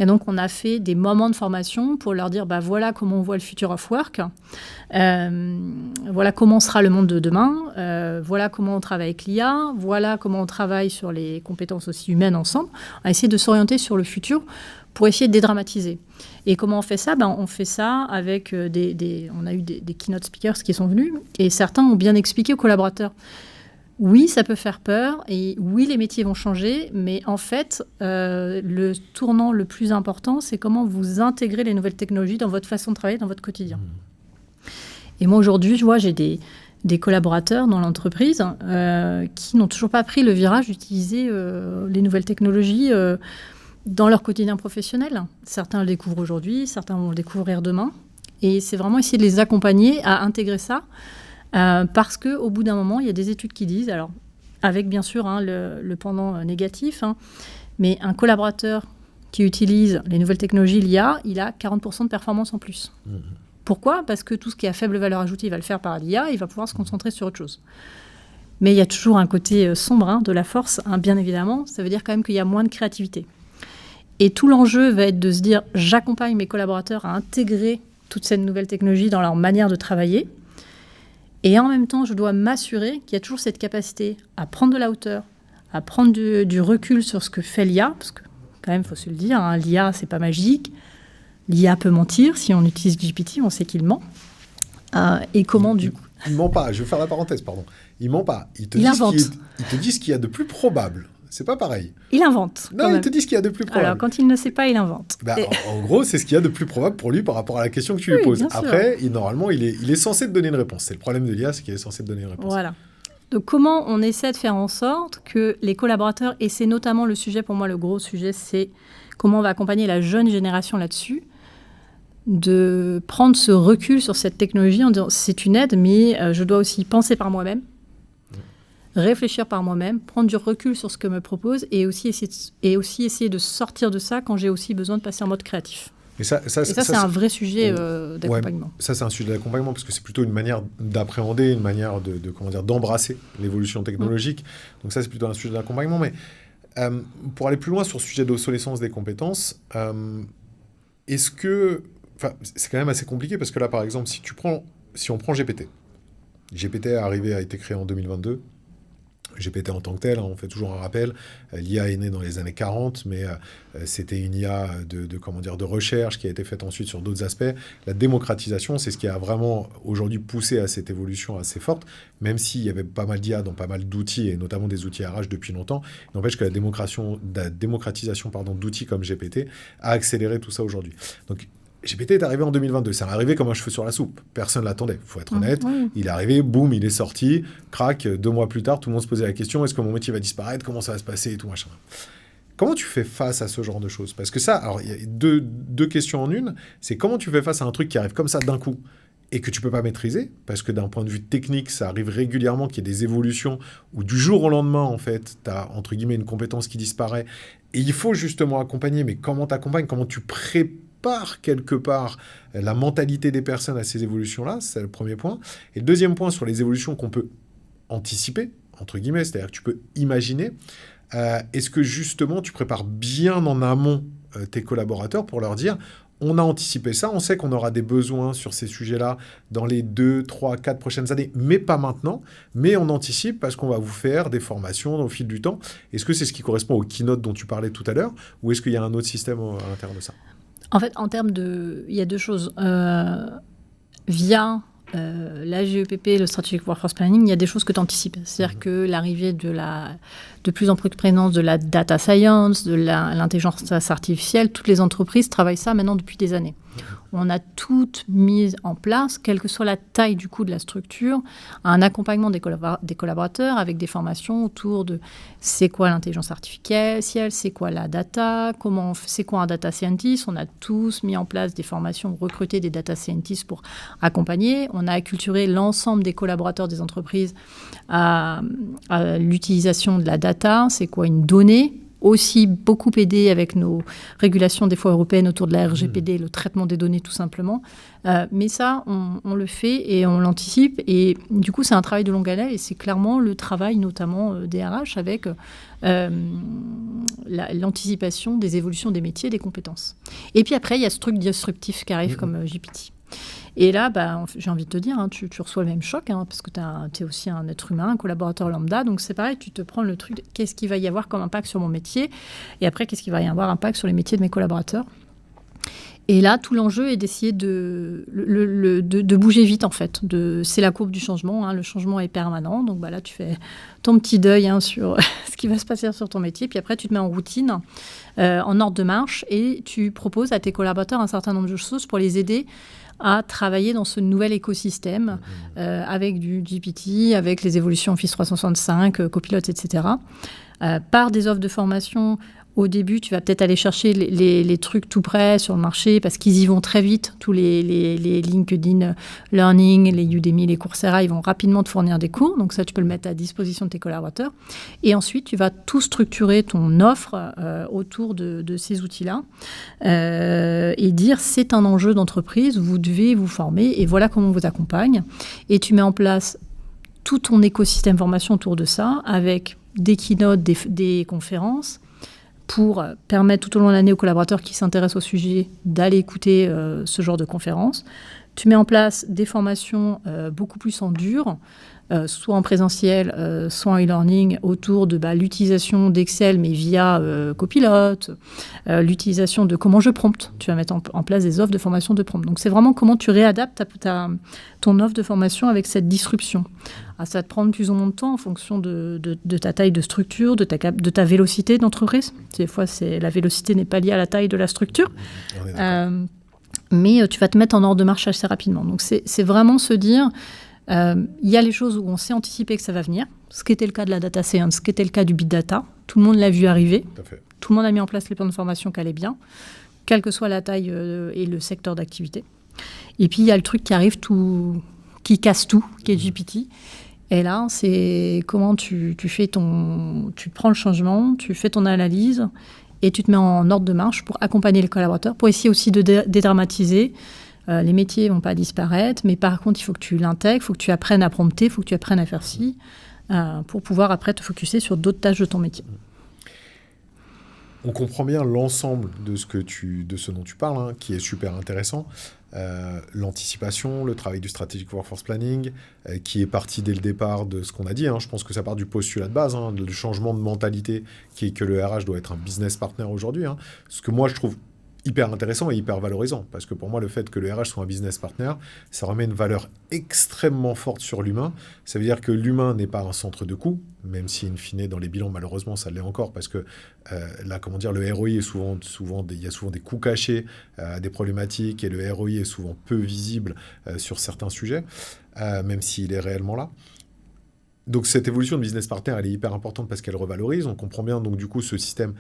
Speaker 2: Et donc, on a fait des moments de formation pour leur dire, voilà comment on voit le future of work, voilà comment sera le monde de demain, voilà comment on travaille avec l'IA, voilà comment on travaille sur les compétences aussi humaines ensemble. On a essayé de s'orienter sur le futur pour essayer de dédramatiser. Et comment on fait ça ? On fait ça avec on a eu des keynote speakers qui sont venus, et certains ont bien expliqué aux collaborateurs. Oui, ça peut faire peur, et oui, les métiers vont changer, mais en fait, le tournant le plus important, c'est comment vous intégrez les nouvelles technologies dans votre façon de travailler, dans votre quotidien. Et moi, aujourd'hui, je vois, j'ai des collaborateurs dans l'entreprise qui n'ont toujours pas pris le virage d'utiliser les nouvelles technologies dans leur quotidien professionnel. Certains le découvrent aujourd'hui, certains vont le découvrir demain. Et c'est vraiment essayer de les accompagner à intégrer ça, parce qu'au bout d'un moment, il y a des études qui disent, alors avec bien sûr le pendant négatif, mais un collaborateur qui utilise les nouvelles technologies, l'IA, il a 40% de performance en plus. Pourquoi ? Parce que tout ce qui est à faible valeur ajoutée, il va le faire par l'IA, il va pouvoir se concentrer sur autre chose. Mais il y a toujours un côté sombre de la force, bien évidemment. Ça veut dire quand même qu'il y a moins de créativité. Et tout l'enjeu va être de se dire, j'accompagne mes collaborateurs à intégrer toute cette nouvelle technologie dans leur manière de travailler. Et en même temps, je dois m'assurer qu'il y a toujours cette capacité à prendre de la hauteur, à prendre du recul sur ce que fait l'IA, parce que quand même, il faut se le dire, l'IA, c'est pas magique. L'IA peut mentir. Si on utilise GPT, on sait qu'il ment. Et comment, du coup...
Speaker 1: Il ment pas. Je vais faire la parenthèse, pardon. Il ment pas. Il te dit ce qu'il y a de plus probable. C'est pas pareil.
Speaker 2: Il invente.
Speaker 1: Non, il te dit ce qu'il y a de plus probable.
Speaker 2: Alors, quand il ne sait pas, il invente.
Speaker 1: En gros, c'est ce qu'il y a de plus probable pour lui par rapport à la question que tu lui poses. Après, normalement, il est censé te donner une réponse. C'est le problème de l'IA, c'est qu'il est censé te donner une réponse.
Speaker 2: Voilà. Donc, comment on essaie de faire en sorte que les collaborateurs, et c'est notamment le sujet, pour moi, le gros sujet, c'est comment on va accompagner la jeune génération là-dessus, de prendre ce recul sur cette technologie en disant, c'est une aide, mais je dois aussi penser par moi-même, réfléchir par moi-même, prendre du recul sur ce que me propose et aussi essayer de sortir de ça quand j'ai aussi besoin de passer en mode créatif. Et ça c'est un vrai sujet d'accompagnement.
Speaker 1: Ouais, ça, c'est un sujet d'accompagnement parce que c'est plutôt une manière d'appréhender, une manière d'embrasser l'évolution technologique. Donc ça, c'est plutôt un sujet d'accompagnement. Mais pour aller plus loin sur le sujet d'obsolescence des compétences, est-ce que... Enfin, c'est quand même assez compliqué parce que là, par exemple, si on prend GPT. GPT a été créé en 2022. GPT en tant que tel, on fait toujours un rappel, l'IA est née dans les années 40, mais c'était une IA de recherche qui a été faite ensuite sur d'autres aspects. La démocratisation, c'est ce qui a vraiment aujourd'hui poussé à cette évolution assez forte, même s'il y avait pas mal d'IA dans pas mal d'outils, et notamment des outils RH depuis longtemps. Il n'empêche que la démocratisation d'outils comme GPT a accéléré tout ça aujourd'hui. Donc, GPT est arrivé en 2022. Ça m'est arrivé comme un cheveu sur la soupe. Personne ne l'attendait, il faut être honnête. Il est arrivé, boum, il est sorti. Crac, 2 mois plus tard, tout le monde se posait la question, est-ce que mon métier va disparaître ? Comment ça va se passer ? Et tout machin. Comment tu fais face à ce genre de choses ? Parce que ça, alors il y a deux questions en une. C'est comment tu fais face à un truc qui arrive comme ça d'un coup et que tu ne peux pas maîtriser, parce que d'un point de vue technique, ça arrive régulièrement qu'il y ait des évolutions où du jour au lendemain, en fait, tu as, entre guillemets, une compétence qui disparaît. Et il faut justement accompagner. Mais comment tu accompagnes ? Comment tu prépares quelque part la mentalité des personnes à ces évolutions-là ? C'est le premier point. Et le deuxième point, sur les évolutions qu'on peut anticiper, entre guillemets, c'est-à-dire que tu peux imaginer, est-ce que justement tu prépares bien en amont tes collaborateurs pour leur dire on a anticipé ça, on sait qu'on aura des besoins sur ces sujets-là dans les 2, 3, 4 prochaines années, mais pas maintenant, mais on anticipe parce qu'on va vous faire des formations au fil du temps. Est-ce que c'est ce qui correspond au keynote dont tu parlais tout à l'heure, ou est-ce qu'il y a un autre système à l'intérieur de ça ?
Speaker 2: En fait, en termes de... Il y a deux choses. Via la GEPP, le Strategic Workforce Planning, il y a des choses que tu anticipes. C'est-à-dire que l'arrivée de plus en plus de présence de la data science, de l'intelligence artificielle, toutes les entreprises travaillent ça maintenant depuis des années. On a toutes mis en place, quelle que soit la taille du coup de la structure, un accompagnement des collaborateurs avec des formations autour de c'est quoi l'intelligence artificielle, c'est quoi la data, c'est quoi un data scientist. On a tous mis en place des formations, recruté des data scientists pour accompagner. On a acculturé l'ensemble des collaborateurs des entreprises à l'utilisation de la data. C'est quoi une donnée ? aussi beaucoup aidé avec nos régulations des fois européennes autour de la RGPD, le traitement des données tout simplement. Mais ça, on le fait et on l'anticipe. Et du coup, c'est un travail de longue haleine et c'est clairement le travail notamment des RH avec l'anticipation des évolutions des métiers et des compétences. Et puis après, il y a ce truc disruptif qui arrive comme GPT. Et là, j'ai envie de te dire, tu reçois le même choc, parce que tu es aussi un être humain, un collaborateur lambda. Donc c'est pareil, tu te prends le truc, qu'est-ce qu'il va y avoir comme impact sur mon métier? Et après, qu'est-ce qu'il va y avoir impact sur les métiers de mes collaborateurs? Et là, tout l'enjeu est d'essayer de bouger vite, en fait. C'est la courbe du changement. Le changement est permanent. Donc là, tu fais ton petit deuil sur ce qui va se passer sur ton métier. Puis après, tu te mets en routine, en ordre de marche, et tu proposes à tes collaborateurs un certain nombre de choses pour les aider à travailler dans ce nouvel écosystème avec du GPT, avec les évolutions Office 365, Copilot, etc. Par des offres de formation. Au début, tu vas peut-être aller chercher les trucs tout prêts sur le marché parce qu'ils y vont très vite. Tous les LinkedIn Learning, les Udemy, les Coursera, ils vont rapidement te fournir des cours. Donc ça, tu peux le mettre à disposition de tes collaborateurs. Et ensuite, tu vas tout structurer ton offre autour de ces outils-là et dire c'est un enjeu d'entreprise, vous devez vous former et voilà comment on vous accompagne. Et tu mets en place tout ton écosystème formation autour de ça avec des keynotes, des conférences, pour permettre tout au long de l'année aux collaborateurs qui s'intéressent au sujet d'aller écouter ce genre de conférences. Tu mets en place des formations beaucoup plus en dur, soit en présentiel, soit en e-learning, autour de l'utilisation d'Excel, mais via Copilot, l'utilisation de comment je prompte. Tu vas mettre en place des offres de formation de prompt. Donc, c'est vraiment comment tu réadaptes ton offre de formation avec cette disruption. Ça va te prendre plus ou moins de temps en fonction de ta taille de structure, de ta vélocité d'entreprise. Des fois, la vélocité n'est pas liée à la taille de la structure. Mais tu vas te mettre en ordre de marche assez rapidement. Donc, c'est vraiment se dire... Il y a les choses où on sait anticiper que ça va venir, ce qui était le cas de la data science, ce qui était le cas du big data. Tout le monde l'a vu arriver. Tout le monde a mis en place les plans de formation qui allaient bien, quelle que soit la taille et le secteur d'activité. Et puis, il y a le truc qui arrive, qui casse tout, qui est GPT. Et là, c'est comment tu prends le changement, tu fais ton analyse et tu te mets en ordre de marche pour accompagner les collaborateurs, pour essayer aussi de dédramatiser. Les métiers ne vont pas disparaître, mais par contre, il faut que tu l'intègres, il faut que tu apprennes à prompter, il faut que tu apprennes à faire ci, pour pouvoir après te focusser sur d'autres tâches de ton métier.
Speaker 1: On comprend bien l'ensemble de ce dont tu parles, qui est super intéressant. L'anticipation, le travail du strategic workforce planning, qui est parti dès le départ de ce qu'on a dit. Je pense que ça part du postulat de base, le changement de mentalité qui est que le RH doit être un business partner aujourd'hui. Ce que moi, je trouve hyper intéressant et hyper valorisant, parce que pour moi, le fait que le RH soit un business partner, ça remet une valeur extrêmement forte sur l'humain. Ça veut dire que l'humain n'est pas un centre de coût, même si, in fine, dans les bilans, malheureusement, ça l'est encore, parce que le ROI est il y a souvent des coûts cachés, des problématiques, et le ROI est souvent peu visible sur certains sujets, même s'il est réellement là. Donc cette évolution de business partner, elle est hyper importante parce qu'elle revalorise. On comprend bien donc du coup ce système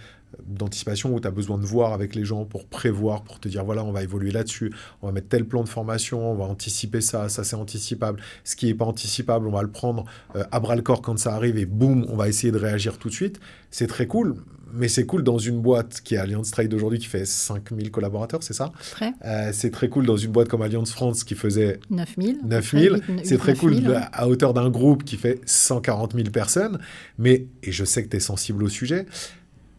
Speaker 1: d'anticipation où tu as besoin de voir avec les gens pour prévoir, pour te dire voilà, on va évoluer là-dessus, on va mettre tel plan de formation, on va anticiper ça c'est anticipable. Ce qui n'est pas anticipable, on va le prendre à bras-le-corps quand ça arrive et boum, on va essayer de réagir tout de suite. C'est très cool, mais c'est cool dans une boîte qui est Allianz Trade aujourd'hui qui fait 5000 collaborateurs, c'est ça? C'est très cool dans une boîte comme Allianz France qui faisait 9000. C'est très cool à hauteur d'un groupe qui fait 140 000 personnes. Et je sais que tu es sensible au sujet.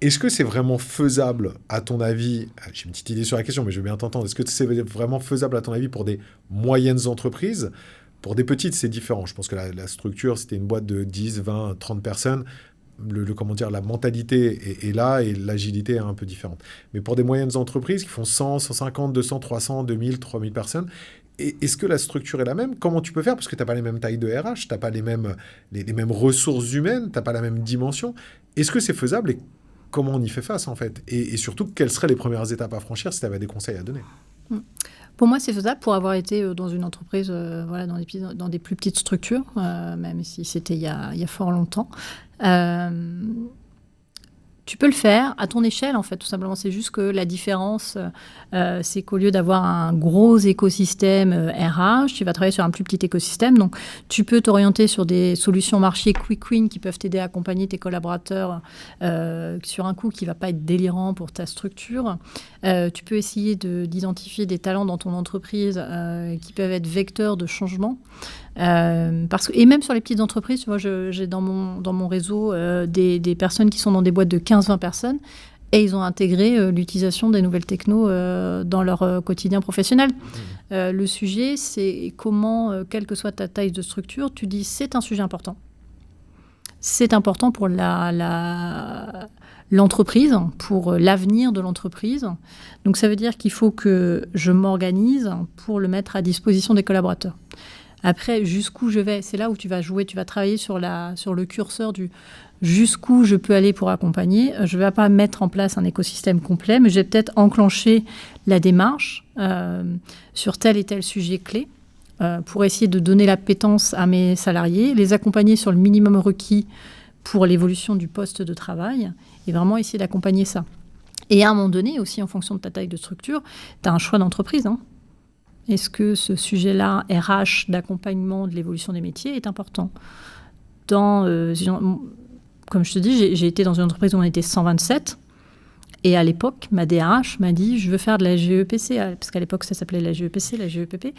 Speaker 1: Est-ce que c'est vraiment faisable, à ton avis, j'ai une petite idée sur la question, mais je veux bien t'entendre, est-ce que c'est vraiment faisable, à ton avis, pour des moyennes entreprises? Pour des petites, c'est différent. Je pense que la structure, c'était une boîte de 10, 20, 30 personnes. La mentalité est là et l'agilité est un peu différente. Mais pour des moyennes entreprises qui font 100, 150, 200, 300, 2000, 3000 personnes, est-ce que la structure est la même? Comment tu peux faire? Parce que tu n'as pas les mêmes tailles de RH, tu n'as pas les mêmes ressources humaines, tu n'as pas la même dimension. Est-ce que c'est faisable et comment on y fait face en fait? Et surtout, quelles seraient les premières étapes à franchir si tu avais des conseils à donner?
Speaker 2: Pour moi, c'est faisable pour avoir été dans une entreprise, dans des plus petites structures, même si c'était il y a fort longtemps. Tu peux le faire à ton échelle, en fait, tout simplement. C'est juste que la différence, c'est qu'au lieu d'avoir un gros écosystème RH, tu vas travailler sur un plus petit écosystème. Donc, tu peux t'orienter sur des solutions marché quick win qui peuvent t'aider à accompagner tes collaborateurs sur un coût qui ne va pas être délirant pour ta structure. Tu peux essayer d'identifier des talents dans ton entreprise qui peuvent être vecteurs de changement. Et même sur les petites entreprises, tu vois, j'ai dans mon réseau des personnes qui sont dans des boîtes de 15-20 personnes et ils ont intégré l'utilisation des nouvelles technos dans leur quotidien professionnel. Le sujet, c'est comment, quelle que soit ta taille de structure, tu dis c'est un sujet important. C'est important pour l'entreprise, pour l'avenir de l'entreprise. Donc ça veut dire qu'il faut que je m'organise pour le mettre à disposition des collaborateurs. Après, jusqu'où je vais, c'est là où tu vas jouer, tu vas travailler sur le curseur du jusqu'où je peux aller pour accompagner. Je ne vais pas mettre en place un écosystème complet, mais je vais peut-être enclencher la démarche sur tel et tel sujet clé pour essayer de donner l'appétence à mes salariés, les accompagner sur le minimum requis pour l'évolution du poste de travail et vraiment essayer d'accompagner ça. Et à un moment donné, aussi en fonction de ta taille de structure, tu as un choix d'entreprise, hein. Est-ce que ce sujet-là, RH, d'accompagnement de l'évolution des métiers, est important ? Comme je te dis, j'ai été dans une entreprise où on était 127. Et à l'époque, ma DRH m'a dit, je veux faire de la GEPC, parce qu'à l'époque, ça s'appelait la GEPC, la GEPP.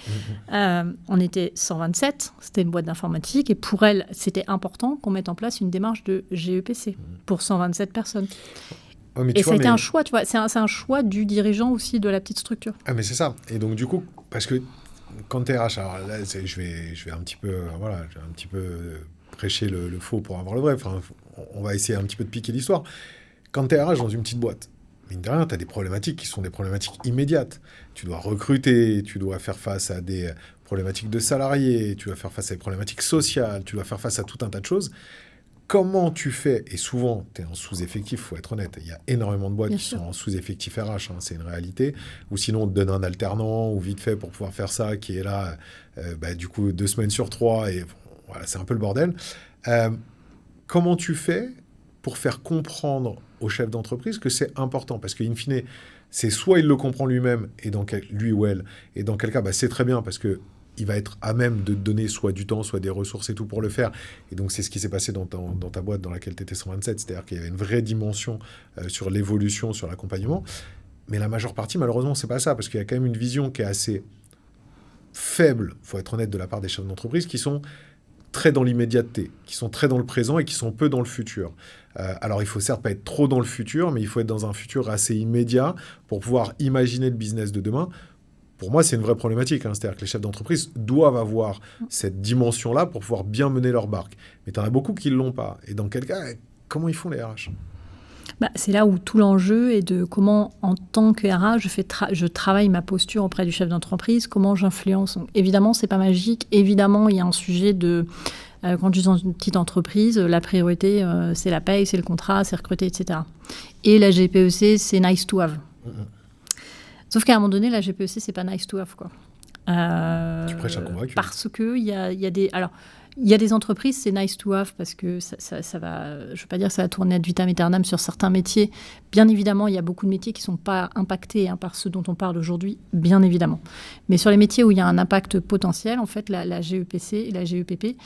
Speaker 2: On était 127, c'était une boîte d'informatique. Et pour elle, c'était important qu'on mette en place une démarche de GEPC pour 127 personnes. Oh, et ça a été un choix, tu vois. C'est un choix du dirigeant aussi de la petite structure.
Speaker 1: Ah, mais c'est ça. Et donc, du coup, parce que quand tu es RH, alors là, je vais un petit peu, prêcher le faux pour avoir le vrai. Enfin, on va essayer un petit peu de piquer l'histoire. Quand tu es RH dans une petite boîte, mine de rien, tu as des problématiques qui sont des problématiques immédiates. Tu dois recruter, tu dois faire face à des problématiques de salariés, tu dois faire face à des problématiques sociales, tu dois faire face à tout un tas de choses. Comment tu fais ? Et souvent, tu es en sous-effectif, il faut être honnête. Il y a énormément de boîtes qui sont en sous-effectif RH, c'est une réalité. Ou sinon, on te donne un alternant, ou vite fait, pour pouvoir faire ça, qui est là, du coup, 2 semaines sur 3. Et voilà, c'est un peu le bordel. Comment tu fais pour faire comprendre au chef d'entreprise que c'est important ? Parce qu'in fine, c'est soit il le comprend lui-même, lui ou elle, et dans quel cas, c'est très bien, parce que il va être à même de te donner soit du temps, soit des ressources et tout pour le faire. Et donc, c'est ce qui s'est passé dans ta boîte dans laquelle tu étais 127. C'est-à-dire qu'il y avait une vraie dimension sur l'évolution, sur l'accompagnement. Mais la majeure partie, malheureusement, c'est pas ça. Parce qu'il y a quand même une vision qui est assez faible, il faut être honnête, de la part des chefs d'entreprise, qui sont très dans l'immédiateté, qui sont très dans le présent et qui sont peu dans le futur. Alors, il faut certes pas être trop dans le futur, mais il faut être dans un futur assez immédiat pour pouvoir imaginer le business de demain. Pour moi, c'est une vraie problématique. C'est-à-dire que les chefs d'entreprise doivent avoir cette dimension-là pour pouvoir bien mener leur barque. Mais tu en as beaucoup qui ne l'ont pas. Et dans quel cas, comment ils font les RH ?
Speaker 2: C'est là où tout l'enjeu est de comment, en tant que RH, je travaille ma posture auprès du chef d'entreprise, comment j'influence. Donc, évidemment, ce n'est pas magique. Évidemment, il y a un sujet de... quand je suis dans une petite entreprise, la priorité, c'est la paye, c'est le contrat, c'est recruter, etc. Et la GPEC, c'est nice to have. Sauf qu'à un moment donné, la GPEC, c'est pas nice to have, quoi.
Speaker 1: Tu prêches à convaincu.
Speaker 2: Parce que il y a des... Alors, il y a des entreprises, c'est nice to have parce que ça va... Je ne veux pas dire que ça va tourner ad vitam aeternam sur certains métiers. Bien évidemment, il y a beaucoup de métiers qui ne sont pas impactés par ce dont on parle aujourd'hui, bien évidemment. Mais sur les métiers où il y a un impact potentiel, en fait, la GEPC et la GEPP,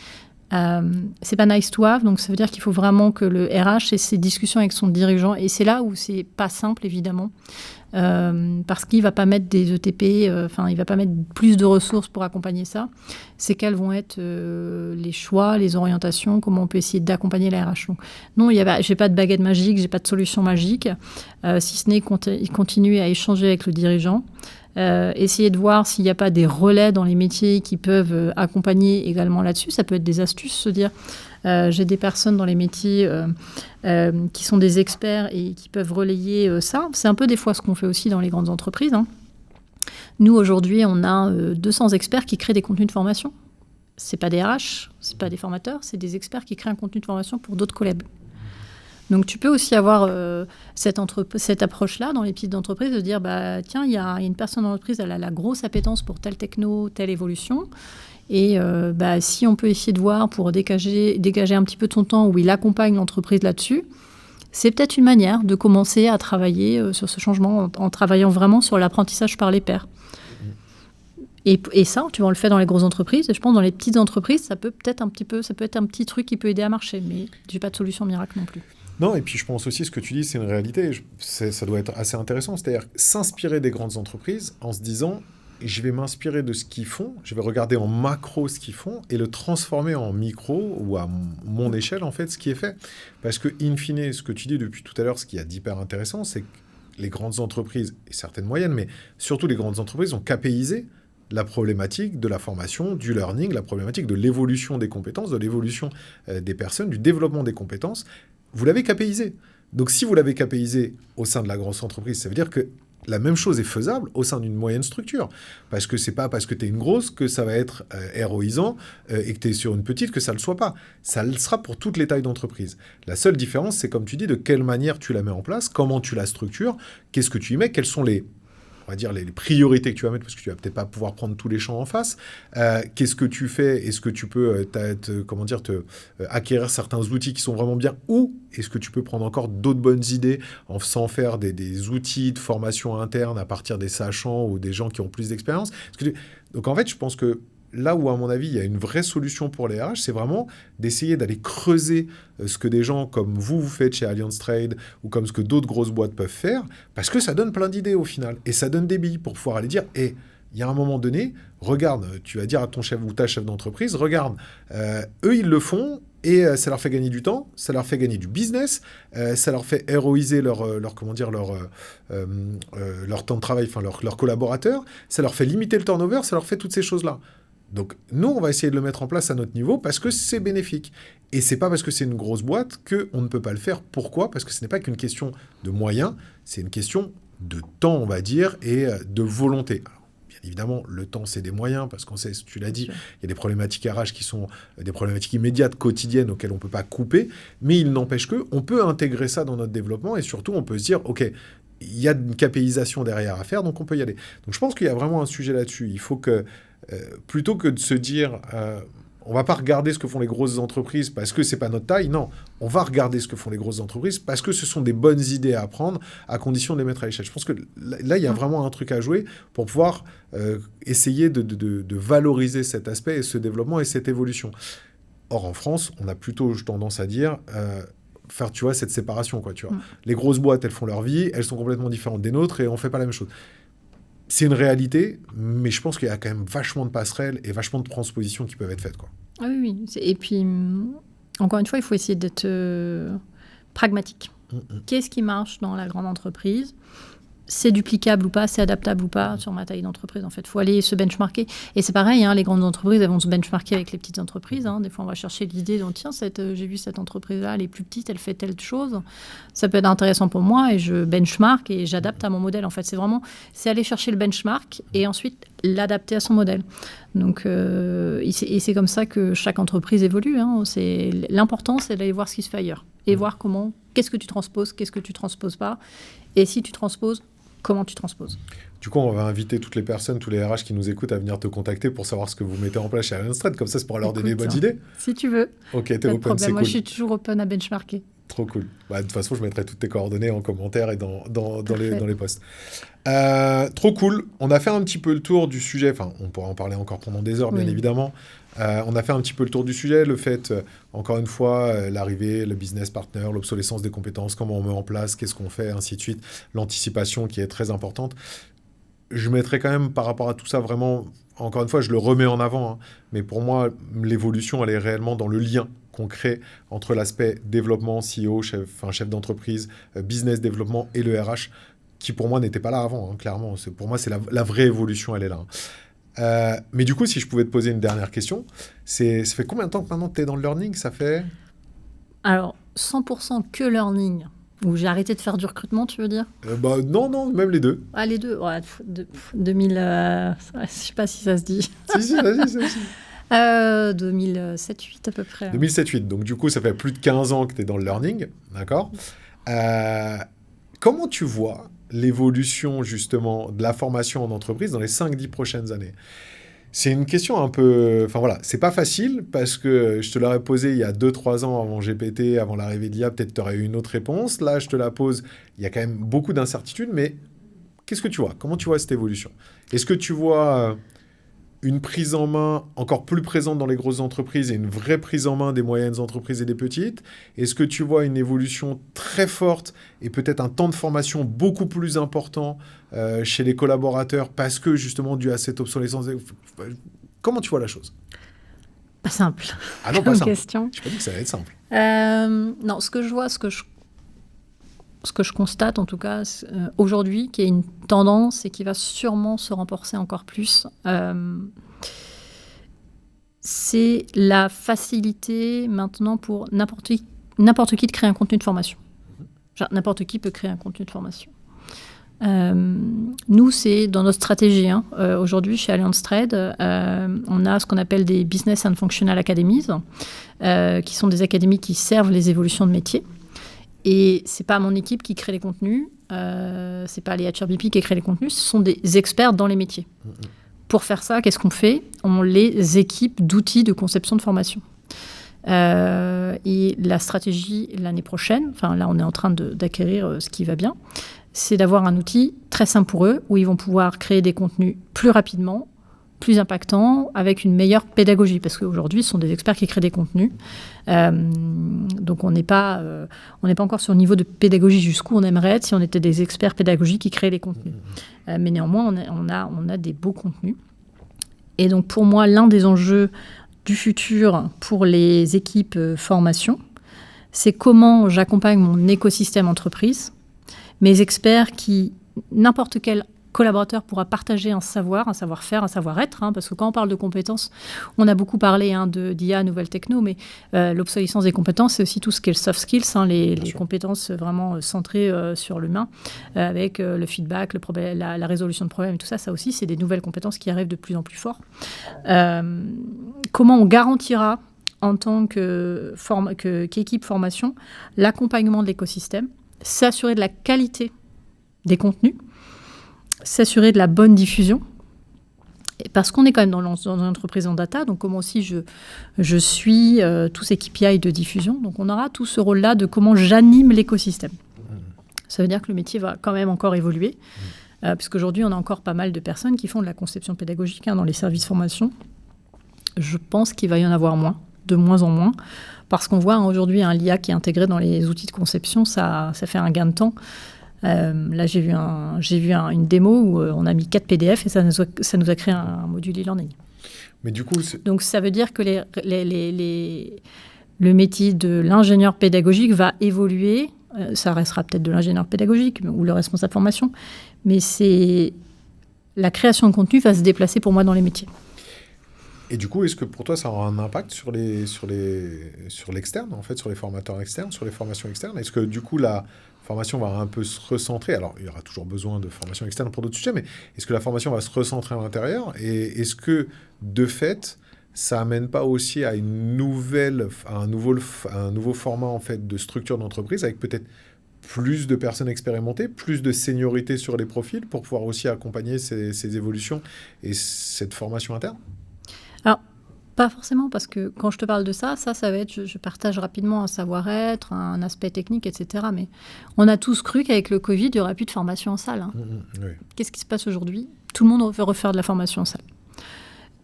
Speaker 2: c'est pas nice to have, donc ça veut dire qu'il faut vraiment que le RH ait ses discussions avec son dirigeant. Et c'est là où c'est pas simple, évidemment. Parce qu'il ne va pas mettre des ETP, il ne va pas mettre plus de ressources pour accompagner ça. C'est quels vont être les choix, les orientations, comment on peut essayer d'accompagner la RH. Donc, non, je n'ai pas de baguette magique, je n'ai pas de solution magique, si ce n'est continuer à échanger avec le dirigeant, essayer de voir s'il n'y a pas des relais dans les métiers qui peuvent accompagner également là-dessus. Ça peut être des astuces, se dire... j'ai des personnes dans les métiers qui sont des experts et qui peuvent relayer ça. C'est un peu des fois ce qu'on fait aussi dans les grandes entreprises. Nous, aujourd'hui, on a 200 experts qui créent des contenus de formation. Ce n'est pas des RH, ce n'est pas des formateurs, c'est des experts qui créent un contenu de formation pour d'autres collègues. Donc, tu peux aussi avoir cette approche-là dans les petites entreprises, de dire, tiens, il y a une personne dans l'entreprise, elle a la grosse appétence pour telle techno, telle évolution. Et si on peut essayer de voir pour dégager un petit peu de son temps où il accompagne l'entreprise là-dessus, c'est peut-être une manière de commencer à travailler sur ce changement en travaillant vraiment sur l'apprentissage par les pairs. Et ça, tu vois, on le fait dans les grosses entreprises. Et je pense dans les petites entreprises, ça peut être un petit truc qui peut aider à marcher. Mais j'ai pas de solution miracle non plus.
Speaker 1: Non, et puis je pense aussi, ce que tu dis, c'est une réalité. Ça doit être assez intéressant. C'est-à-dire s'inspirer des grandes entreprises en se disant, je vais m'inspirer de ce qu'ils font, je vais regarder en macro ce qu'ils font et le transformer en micro ou à mon échelle, en fait, ce qui est fait. Parce que, in fine, ce que tu dis depuis tout à l'heure, ce qui est d'hyper intéressant, c'est que les grandes entreprises, et certaines moyennes, mais surtout les grandes entreprises, ont KPIsé la problématique de la formation, du learning, la problématique de l'évolution des compétences, de l'évolution des personnes, du développement des compétences. Vous l'avez KPIsé. Donc, si vous l'avez KPIsé au sein de la grosse entreprise, ça veut dire que la même chose est faisable au sein d'une moyenne structure. Parce que c'est pas parce que tu es une grosse que ça va être héroïsant et que tu es sur une petite que ça ne le soit pas. Ça le sera pour toutes les tailles d'entreprise. La seule différence, c'est comme tu dis, de quelle manière tu la mets en place, comment tu la structures, qu'est-ce que tu y mets, quelles sont on va dire les priorités que tu vas mettre, parce que tu vas peut-être pas pouvoir prendre tous les champs en face. Qu'est-ce que tu fais? Est-ce que tu peux acquérir certains outils qui sont vraiment bien? Ou est-ce que tu peux prendre encore d'autres bonnes idées sans faire des outils de formation interne à partir des sachants ou des gens qui ont plus d'expérience? Donc en fait, je pense que là où, à mon avis, il y a une vraie solution pour les RH, c'est vraiment d'essayer d'aller creuser ce que des gens comme vous faites chez Allianz Trade ou comme ce que d'autres grosses boîtes peuvent faire, parce que ça donne plein d'idées au final. Et ça donne des billes pour pouvoir aller dire « il y a un moment donné, regarde, tu vas dire à ton chef ou ta chef d'entreprise, regarde, eux, ils le font, et ça leur fait gagner du temps, ça leur fait gagner du business, ça leur fait héroïser leur temps de travail, enfin leurs collaborateurs, ça leur fait limiter le turnover, ça leur fait toutes ces choses-là. Donc, nous, on va essayer de le mettre en place à notre niveau parce que c'est bénéfique. Et c'est pas parce que c'est une grosse boîte qu'on ne peut pas le faire. Pourquoi? Parce que ce n'est pas qu'une question de moyens, c'est une question de temps, on va dire, et de volonté. Alors, bien évidemment, le temps, c'est des moyens, parce qu'on sait, tu l'as dit, il y a des problématiques RH qui sont des problématiques immédiates, quotidiennes, auxquelles on ne peut pas couper, mais il n'empêche qu'on peut intégrer ça dans notre développement, et surtout, on peut se dire, OK, il y a une KPIsation derrière à faire, donc on peut y aller. Donc, je pense qu'il y a vraiment un sujet là-dessus. Il faut que plutôt que de se dire on va pas regarder ce que font les grosses entreprises parce que c'est pas notre taille, non, on va regarder ce que font les grosses entreprises parce que ce sont des bonnes idées à apprendre à condition de les mettre à l'échelle. Je pense que là, il y a vraiment un truc à jouer pour pouvoir essayer de valoriser cet aspect et ce développement et cette évolution. Or, en France, on a plutôt tendance à dire faire, tu vois, cette séparation, quoi, tu vois. Les grosses boîtes, elles font leur vie, elles sont complètement différentes des nôtres et on fait pas la même chose. C'est une réalité, mais je pense qu'il y a quand même vachement de passerelles et vachement de transpositions qui peuvent être faites, quoi.
Speaker 2: Ah oui. Et puis, encore une fois, il faut essayer d'être pragmatique. Qu'est-ce qui marche dans la grande entreprise? C'est duplicable ou pas, c'est adaptable ou pas sur ma taille d'entreprise. En fait, il faut aller se benchmarker. Et c'est pareil, les grandes entreprises, elles vont se benchmarker avec les petites entreprises. Des fois, on va chercher l'idée, donc tiens, j'ai vu cette entreprise-là, elle est plus petite, elle fait telle chose. Ça peut être intéressant pour moi et je benchmark et j'adapte à mon modèle. En fait, c'est aller chercher le benchmark et ensuite l'adapter à son modèle. Donc, et c'est comme ça que chaque entreprise évolue. L'important, c'est d'aller voir ce qui se fait ailleurs et voir qu'est-ce que tu transposes, qu'est-ce que tu transposes pas. Et si tu transposes, comment tu transposes?
Speaker 1: Du coup, on va inviter toutes les personnes, tous les RH qui nous écoutent à venir te contacter pour savoir ce que vous mettez en place chez Allianz Trade. Comme ça, c'est pour leur donner des bonnes idées.
Speaker 2: Si tu veux.
Speaker 1: Ok, t'es open,
Speaker 2: problème.
Speaker 1: c'est
Speaker 2: Moi,
Speaker 1: cool.
Speaker 2: je suis toujours open à benchmarker.
Speaker 1: Trop cool. De toute façon, je mettrai toutes tes coordonnées en commentaire et dans les posts. Trop cool. On a fait un petit peu le tour du sujet. Enfin, on pourra en parler encore pendant des heures, bien évidemment. On a fait un petit peu le tour du sujet. Le fait, encore une fois, l'arrivée, le business partner, l'obsolescence des compétences, comment on met en place, qu'est-ce qu'on fait, ainsi de suite. L'anticipation qui est très importante. Je mettrai quand même, par rapport à tout ça, vraiment, encore une fois, je le remets en avant. Mais pour moi, l'évolution, elle est réellement dans le lien qu'on crée entre l'aspect développement, CEO, chef d'entreprise, business développement et le RH, qui pour moi n'était pas là avant, clairement. Pour moi, c'est la vraie évolution, elle est là. Mais du coup, si je pouvais te poser une dernière question, ça fait combien de temps que maintenant tu es dans le learning? Ça fait...
Speaker 2: Alors, 100% que learning. Ou j'ai arrêté de faire du recrutement, tu veux dire?
Speaker 1: Non, même les deux.
Speaker 2: Ah, les deux, ouais, 2000... je sais pas si ça se dit.
Speaker 1: Si, vas-y.
Speaker 2: 2007-2008 à peu près.
Speaker 1: 2007-2008, donc du coup, ça fait plus de 15 ans que tu es dans le learning, d'accord? Comment tu vois l'évolution, justement, de la formation en entreprise dans les 5-10 prochaines années? C'est une question un peu... Enfin voilà, c'est pas facile parce que je te l'aurais posée il y a 2-3 ans avant GPT, avant l'arrivée de l'IA, peut-être tu aurais eu une autre réponse. Là, je te la pose, il y a quand même beaucoup d'incertitudes, mais qu'est-ce que tu vois? Comment tu vois cette évolution? Est-ce que tu vois une prise en main encore plus présente dans les grosses entreprises et une vraie prise en main des moyennes entreprises et des petites? Est-ce que tu vois une évolution très forte et peut-être un temps de formation beaucoup plus important chez les collaborateurs parce que justement dû à cette obsolescence? Comment tu vois la chose?
Speaker 2: Pas simple.
Speaker 1: Ah non, pas simple.
Speaker 2: Question.
Speaker 1: Je n'ai pas dit que ça allait être simple.
Speaker 2: Non, ce que je vois, ce que je constate en tout cas aujourd'hui, qui est une tendance et qui va sûrement se renforcer encore plus, c'est la facilité maintenant pour n'importe qui de créer un contenu de formation. Genre, n'importe qui peut créer un contenu de formation. Nous, c'est dans notre stratégie. Aujourd'hui, chez Allianz Trade, on a ce qu'on appelle des Business and Functional Academies, qui sont des académies qui servent les évolutions de métiers. Et c'est pas mon équipe qui crée les contenus, c'est pas les HRBP qui créent les contenus, ce sont des experts dans les métiers. Pour faire ça, qu'est-ce qu'on fait? On les équipe d'outils de conception de formation. Et la stratégie l'année prochaine, enfin là on est en train d'acquérir ce qui va bien, c'est d'avoir un outil très simple pour eux, où ils vont pouvoir créer des contenus plus rapidement, plus impactants, avec une meilleure pédagogie. Parce qu'aujourd'hui, ce sont des experts qui créent des contenus. Donc on n'est pas encore sur le niveau de pédagogie jusqu'où on aimerait être si on était des experts pédagogiques qui créent les contenus. Mais néanmoins, on a des beaux contenus. Et donc pour moi, l'un des enjeux du futur pour les équipes formation, c'est comment j'accompagne mon écosystème entreprise, mes experts n'importe quel collaborateur pourra partager un savoir-faire, un savoir-être, parce que quand on parle de compétences, on a beaucoup parlé d'IA, nouvelles techno, mais l'obsolescence des compétences, c'est aussi tout ce qui est le soft skills, les compétences vraiment centrées sur l'humain, avec le feedback, la résolution de problèmes et tout ça, ça aussi, c'est des nouvelles compétences qui arrivent de plus en plus fort. Comment on garantira en tant qu'équipe formation l'accompagnement de l'écosystème, s'assurer de la qualité des contenus, s'assurer de la bonne diffusion, parce qu'on est quand même dans une entreprise en data, donc comment aussi je suis tous ces KPI de diffusion, donc on aura tout ce rôle-là de comment j'anime l'écosystème. Ça veut dire que le métier va quand même encore évoluer, puisqu'aujourd'hui on a encore pas mal de personnes qui font de la conception pédagogique dans les services formation. Je pense qu'il va y en avoir de moins en moins, parce qu'on voit aujourd'hui l'IA qui est intégré dans les outils de conception, ça fait un gain de temps. Là, j'ai vu une démo où on a mis 4 PDF et ça nous a créé un module e-learning.
Speaker 1: Mais du coup,
Speaker 2: donc, ça veut dire que le métier de l'ingénieur pédagogique va évoluer. Ça restera peut-être de l'ingénieur pédagogique ou le responsable formation, mais la création de contenu va se déplacer pour moi dans les métiers.
Speaker 1: Et du coup, est-ce que pour toi, ça aura un impact sur l'externe, en fait, sur les formateurs externes, sur les formations externes? Est-ce que du coup, la formation va un peu se recentrer? Alors, il y aura toujours besoin de formation externe pour d'autres sujets, mais est-ce que la formation va se recentrer à l'intérieur? Et est-ce que, de fait, ça amène pas aussi à un nouveau format en fait, de structure d'entreprise avec peut-être plus de personnes expérimentées, plus de seniorité sur les profils pour pouvoir aussi accompagner ces évolutions et cette formation interne?
Speaker 2: Alors, pas forcément, parce que quand je te parle de ça va être, je partage rapidement un savoir-être, un aspect technique, etc. Mais on a tous cru qu'avec le Covid, il n'y aurait plus de formation en salle.
Speaker 1: Oui.
Speaker 2: Qu'est-ce qui se passe aujourd'hui? Tout le monde veut refaire de la formation en salle.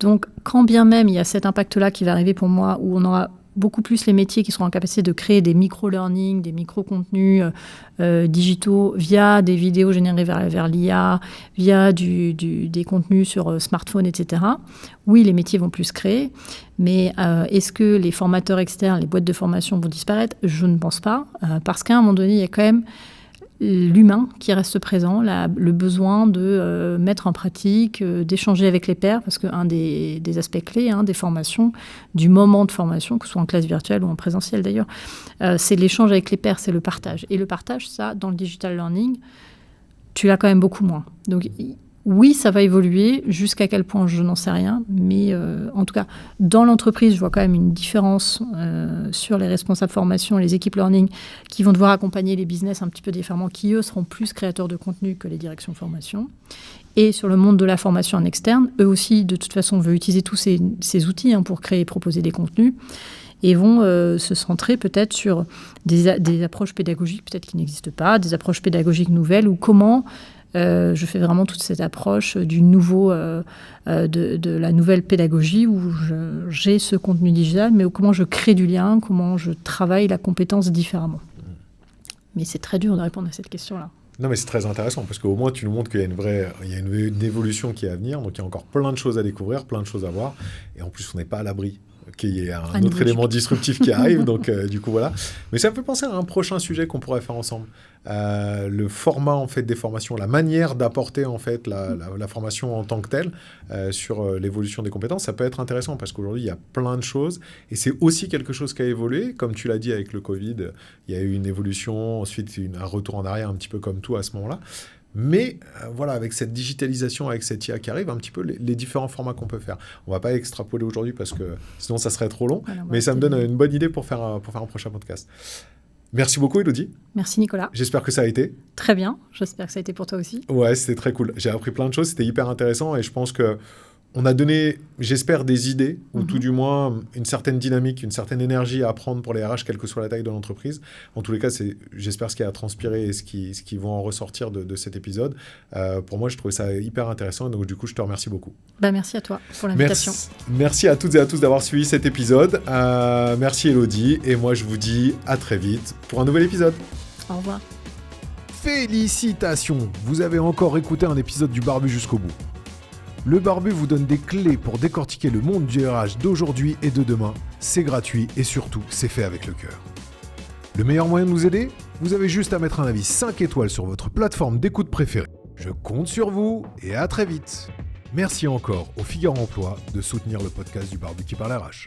Speaker 2: Donc, quand bien même il y a cet impact-là qui va arriver pour moi, où on aura beaucoup plus les métiers qui seront en capacité de créer des micro-learning, des micro-contenus digitaux via des vidéos générées vers l'IA, via des contenus sur smartphone, etc. Oui, les métiers vont plus créer, mais est-ce que les formateurs externes, les boîtes de formation vont disparaître? Je ne pense pas, parce qu'à un moment donné, il y a quand même l'humain qui reste présent, le besoin de mettre en pratique, d'échanger avec les pairs, parce qu'un des aspects clés des formations, du moment de formation, que ce soit en classe virtuelle ou en présentiel d'ailleurs, c'est l'échange avec les pairs, c'est le partage. Et le partage, ça, dans le digital learning, tu l'as quand même beaucoup moins. Donc, Oui, ça va évoluer. Jusqu'à quel point, je n'en sais rien. Mais en tout cas, dans l'entreprise, je vois quand même une différence sur les responsables formation, les équipes learning, qui vont devoir accompagner les business un petit peu différemment, qui, eux, seront plus créateurs de contenu que les directions formation. Et sur le monde de la formation en externe, eux aussi, de toute façon, veulent utiliser tous ces outils pour créer et proposer des contenus. Et vont se centrer peut-être sur des approches pédagogiques peut-être qui n'existent pas, des approches pédagogiques nouvelles, ou comment je fais vraiment toute cette approche du nouveau, de la nouvelle pédagogie où j'ai ce contenu digital, mais comment je crée du lien, comment je travaille la compétence différemment. Mais c'est très dur de répondre à cette question-là.
Speaker 1: Non, mais c'est très intéressant parce qu'au moins tu nous montres qu'il y a une évolution qui est à venir, donc il y a encore plein de choses à découvrir, plein de choses à voir, et en plus on n'est pas à l'abri qu'il y ait un autre élément disruptif qui arrive, donc du coup voilà. Mais ça me fait penser à un prochain sujet qu'on pourrait faire ensemble. Le format en fait des formations, la manière d'apporter en fait la formation en tant que telle sur l'évolution des compétences, ça peut être intéressant parce qu'aujourd'hui il y a plein de choses et c'est aussi quelque chose qui a évolué, comme tu l'as dit avec le Covid, il y a eu une évolution, ensuite un retour en arrière un petit peu comme tout à ce moment-là. Mais voilà, avec cette digitalisation, avec cette IA qui arrive, un petit peu les différents formats qu'on peut faire. On ne va pas extrapoler aujourd'hui parce que sinon ça serait trop long, mais ça me donne une bonne idée pour faire un prochain podcast. Merci beaucoup, Élodie.
Speaker 2: Merci, Nicolas.
Speaker 1: J'espère que ça a été.
Speaker 2: Très bien. J'espère que ça a été pour toi aussi.
Speaker 1: Ouais, c'était très cool. J'ai appris plein de choses. C'était hyper intéressant et je pense qu'on a donné, j'espère, des idées ou tout du moins une certaine dynamique, une certaine énergie à prendre pour les RH, quelle que soit la taille de l'entreprise. En tous les cas, j'espère ce qui a transpiré et ce qui vont en ressortir de cet épisode. Pour moi, je trouvais ça hyper intéressant et donc du coup, je te remercie beaucoup.
Speaker 2: Merci à toi pour l'invitation.
Speaker 1: Merci à toutes et à tous d'avoir suivi cet épisode. Merci Élodie et moi, je vous dis à très vite pour un nouvel épisode.
Speaker 2: Au revoir.
Speaker 1: Félicitations, vous avez encore écouté un épisode du Barbu jusqu'au bout. Le Barbu vous donne des clés pour décortiquer le monde du RH d'aujourd'hui et de demain. C'est gratuit et surtout, c'est fait avec le cœur. Le meilleur moyen de nous aider ? Vous avez juste à mettre un avis 5 étoiles sur votre plateforme d'écoute préférée. Je compte sur vous et à très vite. Merci encore au Figaro Emploi de soutenir le podcast du Barbu qui parle RH.